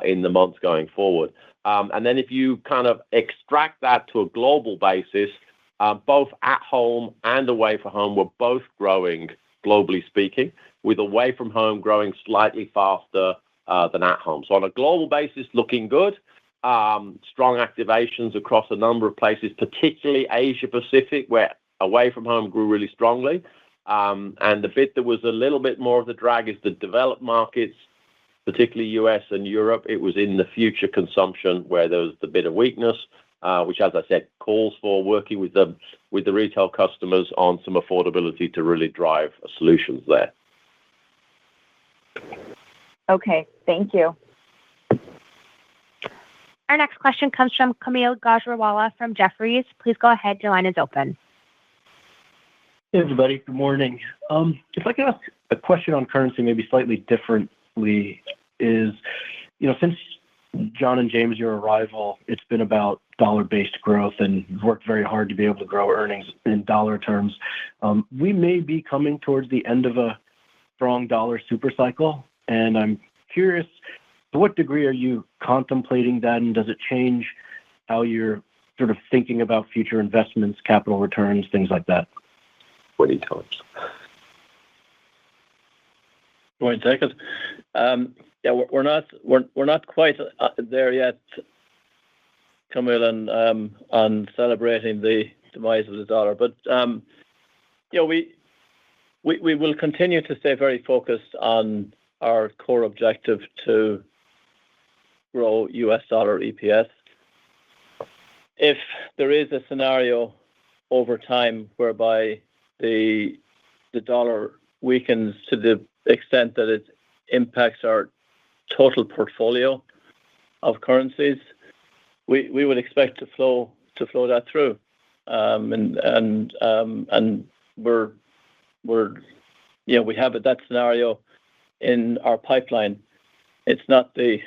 in the months going forward. And then if you kind of extract that to a global basis, both at home and away from home were both growing, globally speaking, with away from home growing slightly faster than at home. So on a global basis, looking good. Strong activations across a number of places, particularly Asia Pacific, where away from home grew really strongly. And the bit that was a little bit more of the drag is the developed markets, particularly US and Europe. It was in the future consumption where there was the bit of weakness, which, as I said, calls for working with the retail customers on some affordability to really drive solutions there. Okay, thank you. Our next question comes from Kaumil Gajrawala from Jefferies. Please go ahead. Your line is open. Hey, everybody. Good morning. If I could ask a question on currency, maybe slightly differently, is, since John and James, your arrival, it's been about dollar-based growth, and you've worked very hard to be able to grow earnings in dollar terms. We may be coming towards the end of a strong dollar super cycle, and I'm curious, to what degree are you contemplating that, and does it change how you're sort of thinking about future investments, capital returns, things like that? 20 times. One second. Yeah, we're not quite there yet, Camille, on celebrating the demise of the dollar. But we will continue to stay very focused on our core objective to grow US dollar EPS. If there is a scenario over time whereby the dollar weakens to the extent that it impacts our total portfolio of currencies, we would expect to flow that through, and we have that scenario in our pipeline. It's not the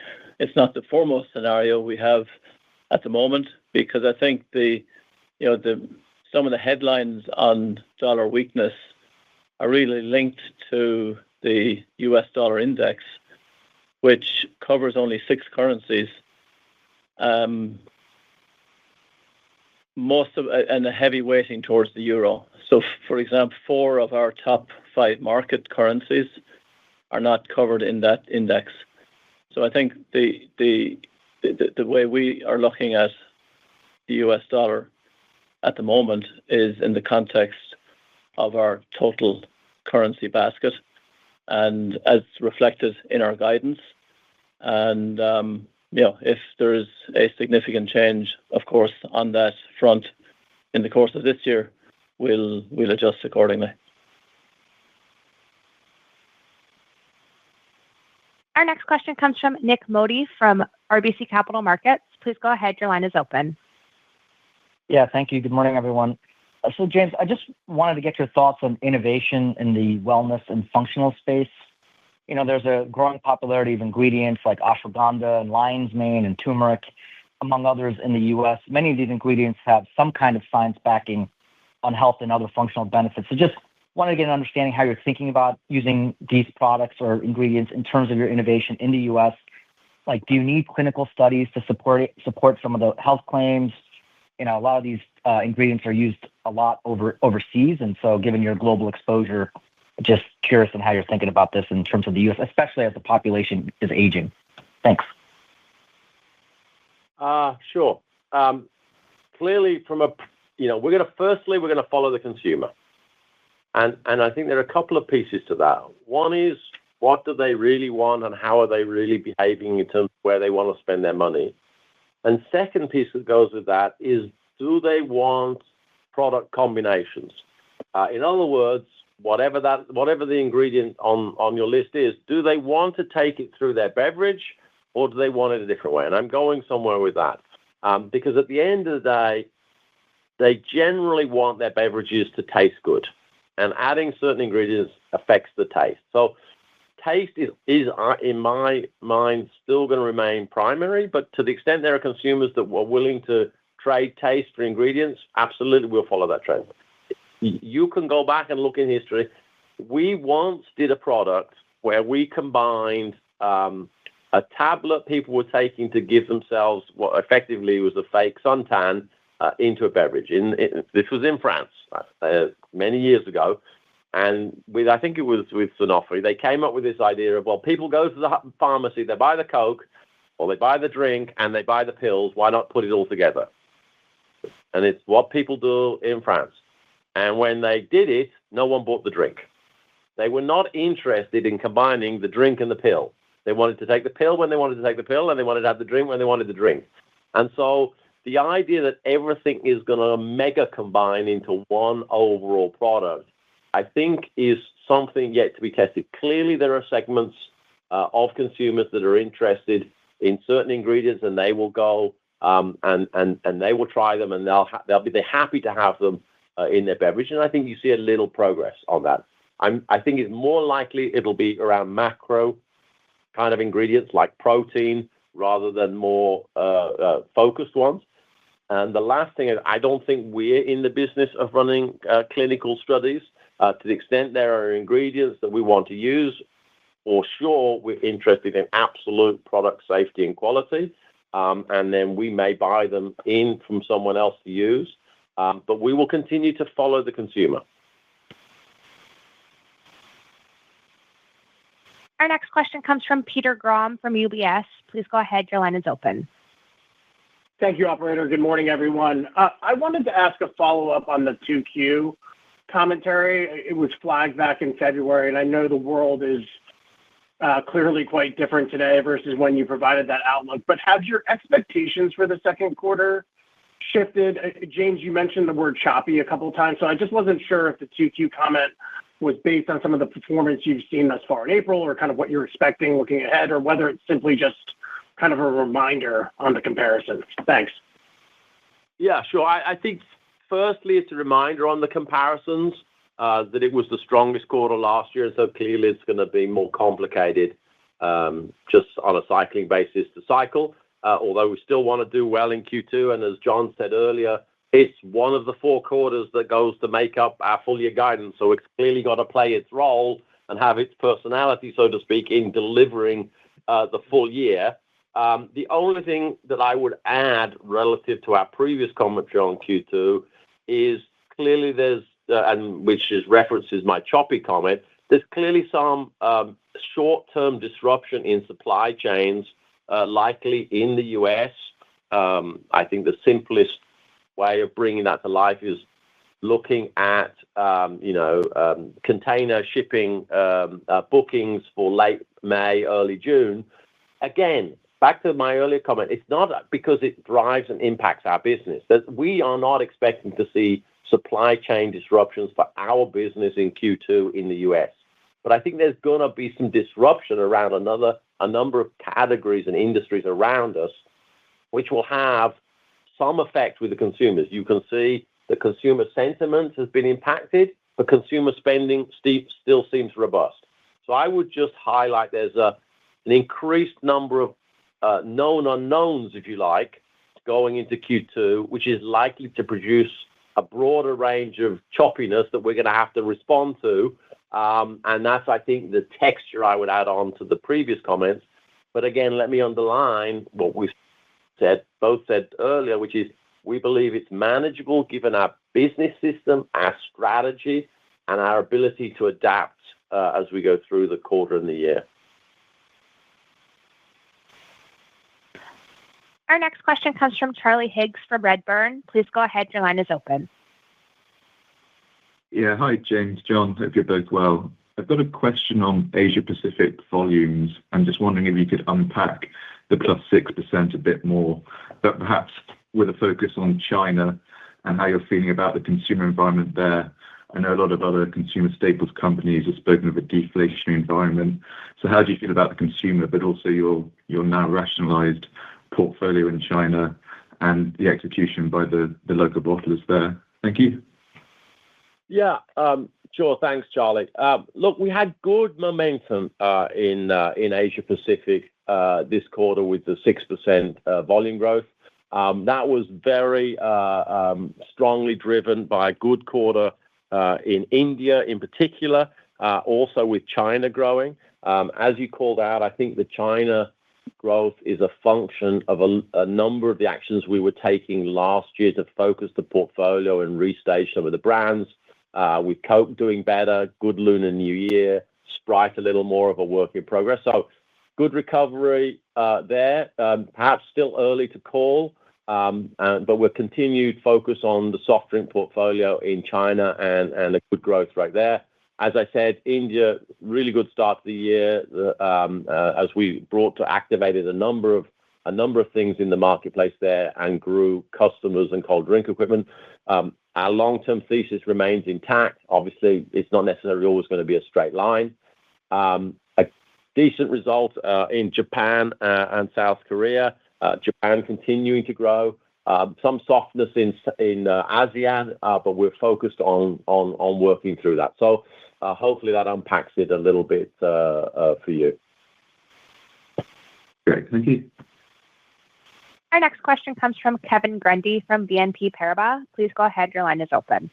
foremost scenario we have at the moment, because I think some of the headlines on dollar weakness are really linked to the US dollar index, which covers only 6 currencies. Most of and a heavy weighting towards the euro. So, for example, 4 of our top 5 market currencies are not covered in that index. So, I think the way we are looking at the US dollar at the moment is in the context of our total currency basket, and as reflected in our guidance. And if there is a significant change, of course, on that front in the course of this year, we'll adjust accordingly. Our next question comes from Nik Modi from RBC Capital Markets. Please go ahead. Your line is open. Yeah, thank you. Good morning, everyone. So, James, I just wanted to get your thoughts on innovation in the wellness and functional space. There's a growing popularity of ingredients like ashwagandha and lion's mane and turmeric, among others in the U.S. Many of these ingredients have some kind of science backing on health and other functional benefits. So just wanted to get an understanding how you're thinking about using these products or ingredients in terms of your innovation in the U.S. Like, do you need clinical studies to support some of the health claims? A lot of these ingredients are used a lot overseas. And so given your global exposure, just curious on how you're thinking about this in terms of the U.S., especially as the population is aging. Thanks. Sure. Clearly, we're going to follow the consumer. And I think there are a couple of pieces to that. One is, what do they really want and how are they really behaving in terms of where they want to spend their money? And second piece that goes with that is, do they want product combinations? In other words, whatever the ingredient on your list is, do they want to take it through their beverage or do they want it a different way? And I'm going somewhere with that. Because at the end of the day, they generally want their beverages to taste good. And adding certain ingredients affects the taste. So taste is in my mind, still going to remain primary, but to the extent there are consumers that were willing to trade taste for ingredients, absolutely we'll follow that trend. You can go back and look in history. We once did a product where we combined a tablet people were taking to give themselves what effectively was a fake suntan into a beverage. This was in France many years ago. And I think it was with Sanofi, they came up with this idea of, well, people go to the pharmacy, they buy the Coke, or they buy the drink, and they buy the pills. Why not put it all together? And it's what people do in France. And when they did it, no one bought the drink. They were not interested in combining the drink and the pill. They wanted to take the pill when they wanted to take the pill, and they wanted to have the drink when they wanted the drink. And so the idea that everything is going to mega combine into one overall product, I think, is something yet to be tested. Clearly, there are segments of consumers that are interested in certain ingredients, and they will go and they will try them, and they'll be happy to have them in their beverage. And I think you see a little progress on that. I think it's more likely it'll be around macro kind of ingredients like protein rather than more focused ones. And the last thing is, I don't think we're in the business of running clinical studies. To the extent there are ingredients that we want to use, for sure, we're interested in absolute product safety and quality. And then we may buy them in from someone else to use. But we will continue to follow the consumer. Our next question comes from Peter Grom from UBS. Please go ahead. Your line is open. Thank you, operator. Good morning, everyone. I wanted to ask a follow-up on the 2Q commentary. It was flagged back in February, and I know the world is clearly quite different today versus when you provided that outlook. But have your expectations for the second quarter shifted? James, you mentioned the word choppy a couple of times, so I just wasn't sure if the 2Q comment was based on some of the performance you've seen thus far in April or kind of what you're expecting looking ahead, or whether it's simply just kind of a reminder on the comparison. Thanks. Yeah, sure. I think firstly, it's a reminder on the comparisons that it was the strongest quarter last year, and so clearly it's going to be more complicated just on a cycling basis to cycle, although we still want to do well in Q2. And as John said earlier, it's one of the 4 quarters that goes to make up our full year guidance. So it's clearly got to play its role and have its personality, so to speak, in delivering the full year. The only thing that I would add relative to our previous commentary on Q2 is clearly there's, and which is references my choppy comment, there's clearly some short-term disruption in supply chains, likely in the U.S. I think the simplest way of bringing that to life is looking at, container shipping bookings for late May, early June. Again, back to my earlier comment, it's not because it drives and impacts our business. That we are not expecting to see supply chain disruptions for our business in Q2 in the U.S. But I think there's going to be some disruption around a number of categories and industries around us, which will have some effect with the consumers. You can see the consumer sentiment has been impacted, but consumer spending still seems robust. So I would just highlight there's an increased number of known unknowns, if you like, going into Q2, which is likely to produce a broader range of choppiness that we're going to have to respond to. And that's, I think, the texture I would add on to the previous comments. But again, let me underline what we both said earlier, which is we believe it's manageable given our business system, our strategy, and our ability to adapt as we go through the quarter and the year. Our next question comes from Charlie Higgs from Redburn. Please go ahead. Your line is open. Yeah. Hi, James, John. Hope you're both well. I've got a question on Asia Pacific volumes. I'm just wondering if you could unpack the +6% a bit more, but perhaps with a focus on China and how you're feeling about the consumer environment there. I know a lot of other consumer staples companies have spoken of a deflationary environment. So how do you feel about the consumer, but also your now rationalized portfolio in China and the execution by the local bottlers there? Thank you. Yeah, sure. Thanks, Charlie. Look, we had good momentum in Asia Pacific this quarter with the 6% volume growth. That was very strongly driven by a good quarter in India in particular, also with China growing. As you called out, I think the China growth is a function of a number of the actions we were taking last year to focus the portfolio and restage some of the brands. With Coke doing better, good Lunar New Year, Sprite a little more of a work in progress. So good recovery there. Perhaps still early to call, but we're continued focus on the soft drink portfolio in China and a good growth right there. As I said, India, really good start to the year as we activated a number of things in the marketplace there and grew customers and cold drink equipment. Our long-term thesis remains intact. Obviously, it's not necessarily always going to be a straight line. A decent result in Japan and South Korea. Japan continuing to grow. Some softness in ASEAN, but we're focused on working through that. So hopefully that unpacks it a little bit for you. Great. Thank you. Our next question comes from Kevin Grundy from BNP Paribas. Please go ahead. Your line is open.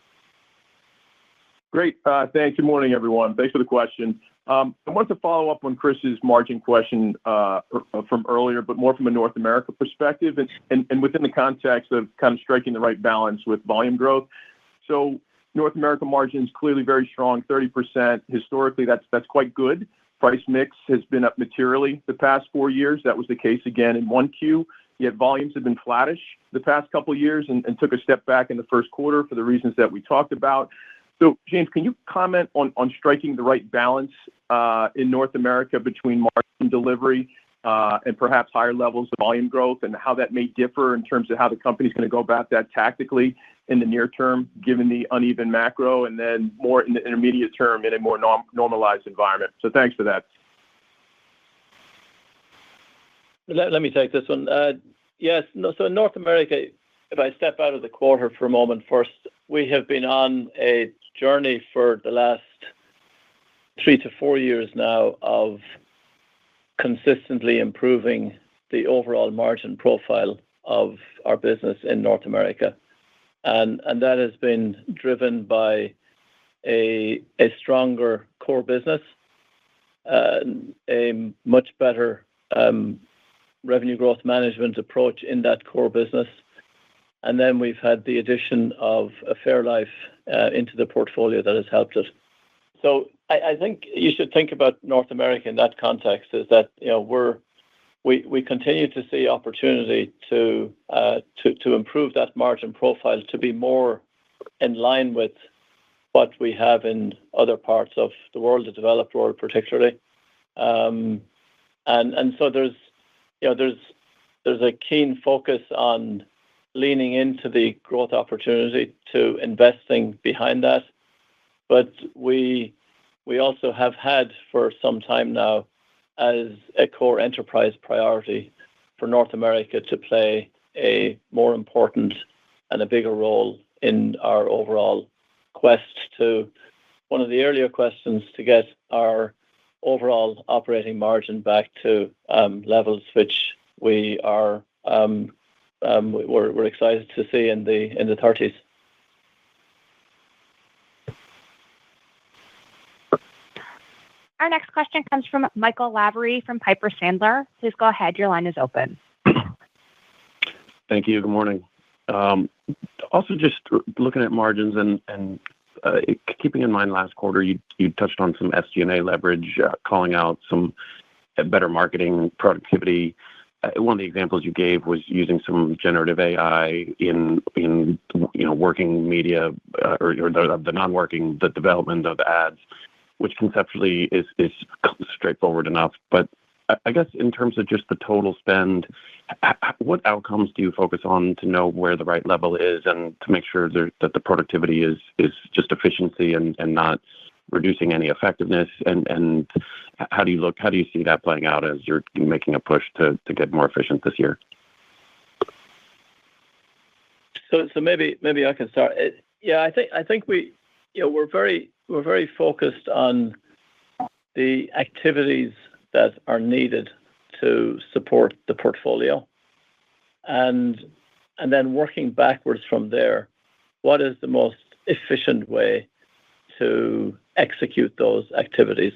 Great. Thanks. Good morning, everyone. Thanks for the question. I wanted to follow up on Chris's margin question from earlier, but more from a North America perspective and within the context of kind of striking the right balance with volume growth. So North America margins clearly very strong, 30%. Historically, that's quite good. Price mix has been up materially the past 4 years. That was the case again in 1Q. Yet volumes have been flattish the past couple of years and took a step back in the first quarter for the reasons that we talked about. So, James, can you comment on striking the right balance in North America between margin delivery and perhaps higher levels of volume growth and how that may differ in terms of how the company's going to go about that tactically in the near term, given the uneven macro, and then more in the intermediate term in a more normalized environment? So thanks for that. Let me take this one. Yes. No, so in North America, if I step out of the quarter for a moment first, we have been on a journey for the last 3 to 4 years now of consistently improving the overall margin profile of our business in North America. and that has been driven by a stronger core business, a much better revenue growth management approach in that core business. And then we've had the addition of a Fairlife into the portfolio that has helped it. So I think you should think about North America in that context, is that we continue to see opportunity to improve that margin profile to be more in line with what we have in other parts of the world, the developed world particularly. And so there's a keen focus on leaning into the growth opportunity to investing behind that. But we also have had for some time now as a core enterprise priority for North America to play a more important and a bigger role in our overall quest to one of the earlier questions to get our overall operating margin back to levels which we are we're excited to see in the 30s. Our next question comes from Michael Lavery from Piper Sandler. Please go ahead. Your line is open. Thank you. Good morning. Also, just looking at margins and keeping in mind last quarter, you touched on some SG&A leverage, calling out some better marketing productivity. One of the examples you gave was using some generative AI in working media or the non-working, the development of ads, which conceptually is straightforward enough. But I guess in terms of just the total spend, what outcomes do you focus on to know where the right level is and to make sure that the productivity is just efficiency and not reducing any effectiveness? And how do you see that playing out as you're making a push to get more efficient this year? So maybe I can start. Yeah, I think we're very focused on the activities that are needed to support the portfolio, and then working backwards from there. What is the most efficient way to execute those activities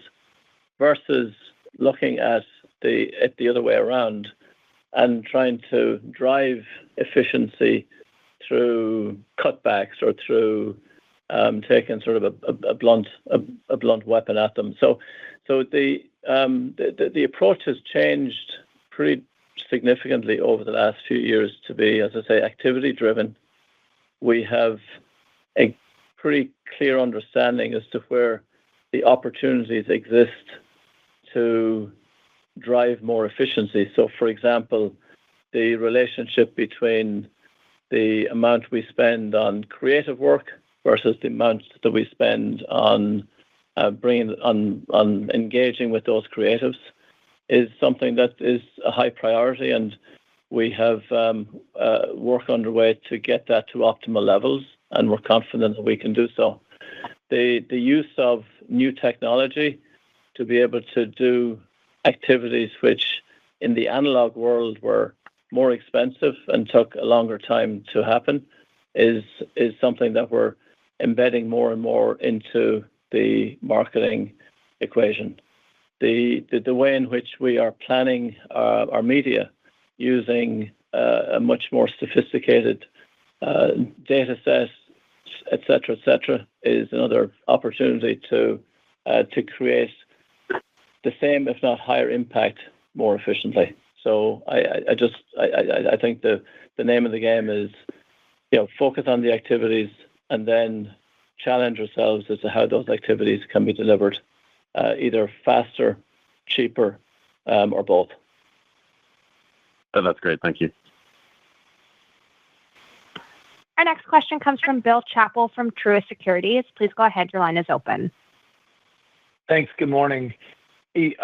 versus looking at the other way around and trying to drive efficiency through cutbacks or through taking sort of a blunt weapon at them. So the approach has changed pretty significantly over the last few years to be, as I say, activity driven. We have a pretty clear understanding as to where the opportunities exist to drive more efficiency. So, for example, the relationship between the amount we spend on creative work versus the amount that we spend on engaging with those creatives is something that is a high priority, and we have work underway to get that to optimal levels, and we're confident that we can do so. The use of new technology to be able to do activities which in the analog world were more expensive and took a longer time to happen is something that we're embedding more and more into the marketing equation. The way in which we are planning our media using a much more sophisticated data set, et cetera, is another opportunity to create the same, if not higher impact, more efficiently. So I think the name of the game is, focus on the activities and then challenge ourselves as to how those activities can be delivered either faster, cheaper, or both. Oh, that's great. Thank you. Our next question comes from Bill Chappell from Truist Securities. Please go ahead. Your line is open. Thanks. Good morning. Hey,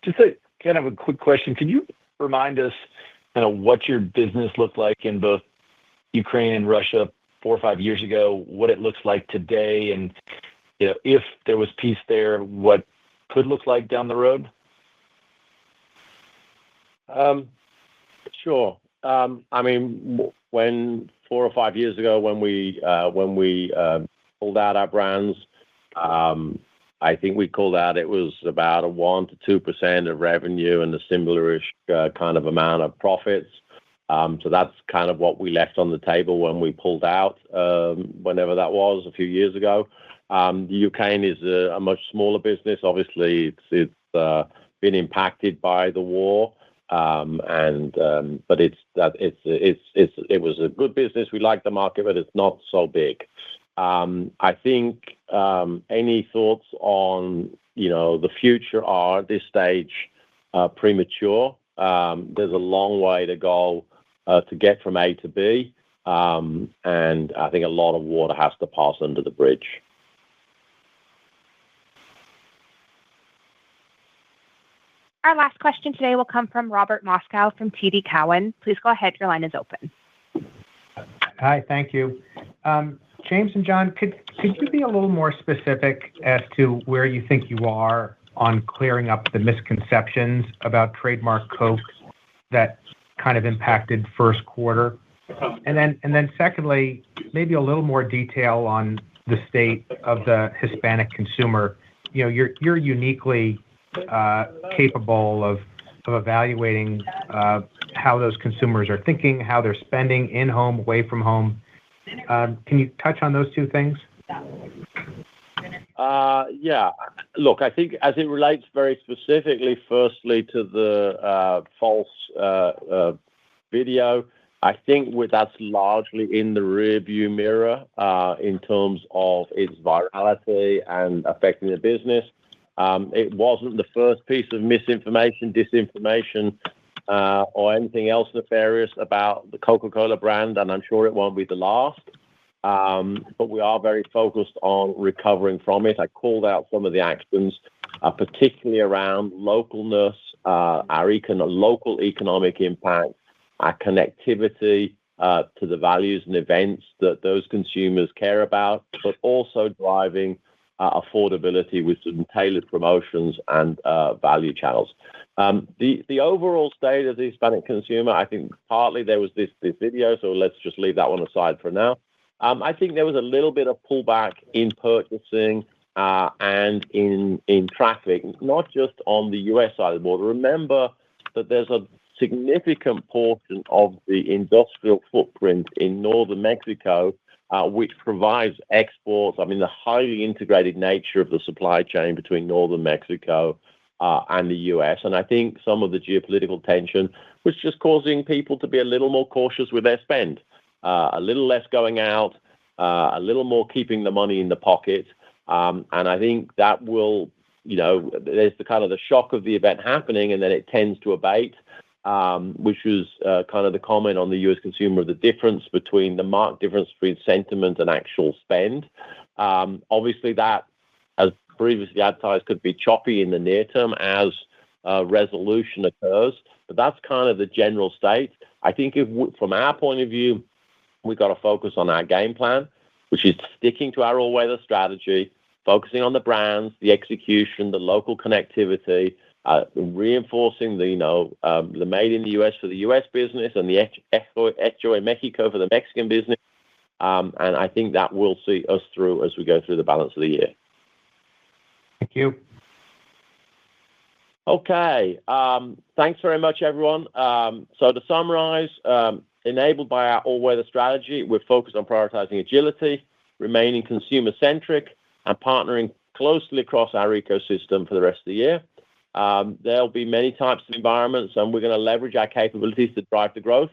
just a kind of a quick question. Can you remind us kind of what your business looked like in both Ukraine and Russia 4 or 5 years ago, what it looks like today, and if there was peace there, what could look like down the road? Sure. I mean, when or 5 years ago when we pulled out our brands. I think we called out it was about a 1 to 2% of revenue and a similarish kind of amount of profits. So that's kind of what we left on the table when we pulled out, whenever that was, a few years ago. The UK is a much smaller business. Obviously, it's been impacted by the war, but it was a good business. We like the market, but it's not so big. I think any thoughts on the future are at this stage premature. There's a long way to go to get from A to B, and I think a lot of water has to pass under the bridge. Our last question today will come from Robert Moskow from TD Cowen. Please go ahead. Your line is open. Hi, thank you. James and John, could you be a little more specific as to where you think you are on clearing up the misconceptions about trademark Coke that kind of impacted first quarter? And then secondly, maybe a little more detail on the state of the Hispanic consumer. You're uniquely capable of evaluating how those consumers are thinking, how they're spending in home, away from home. Can you touch on those two things? Yeah. Look, I think as it relates very specifically, firstly, to the false video, I think that's largely in the rearview mirror in terms of its virality and affecting the business. It wasn't the first piece of misinformation, disinformation, or anything else nefarious about the Coca-Cola brand, and I'm sure it won't be the last. But we are very focused on recovering from it. I called out some of the actions, particularly around localness, our local economic impact, our connectivity to the values and events that those consumers care about, but also driving affordability with some tailored promotions and value channels. The overall state of the Hispanic consumer, I think partly there was this video, so let's just leave that one aside for now. I think there was a little bit of pullback in purchasing and in traffic, not just on the US side of the border. Remember that there's a significant portion of the industrial footprint in northern Mexico, which provides exports. I mean, the highly integrated nature of the supply chain between northern Mexico and the US. And I think some of the geopolitical tension was just causing people to be a little more cautious with their spend, a little less going out, a little more keeping the money in the pocket. And I think that will, there's the kind of the shock of the event happening, and then it tends to abate, which was kind of the comment on the US consumer, the difference between the marked difference between sentiment and actual spend. Obviously, that, as previously advertised, could be choppy in the near term as resolution occurs, but that's kind of the general state. I think from our point of view, we've got to focus on our game plan, which is sticking to our all-weather strategy, focusing on the brands, the execution, the local connectivity, reinforcing the made in the US for the US business and the Hecho en Mexico for the Mexican business. And I think that will see us through as we go through the balance of the year. Thank you. Okay. Thanks very much, everyone. So to summarize, enabled by our all-weather strategy, we're focused on prioritizing agility, remaining consumer-centric, and partnering closely across our ecosystem for the rest of the year. There'll be many types of environments, and we're going to leverage our capabilities to drive the growth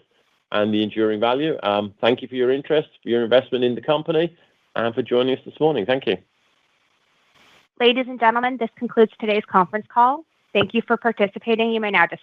and the enduring value. Thank you for your interest, for your investment in the company, and for joining us this morning. Thank you. Ladies and gentlemen, this concludes today's conference call. Thank you for participating. You may now disconnect.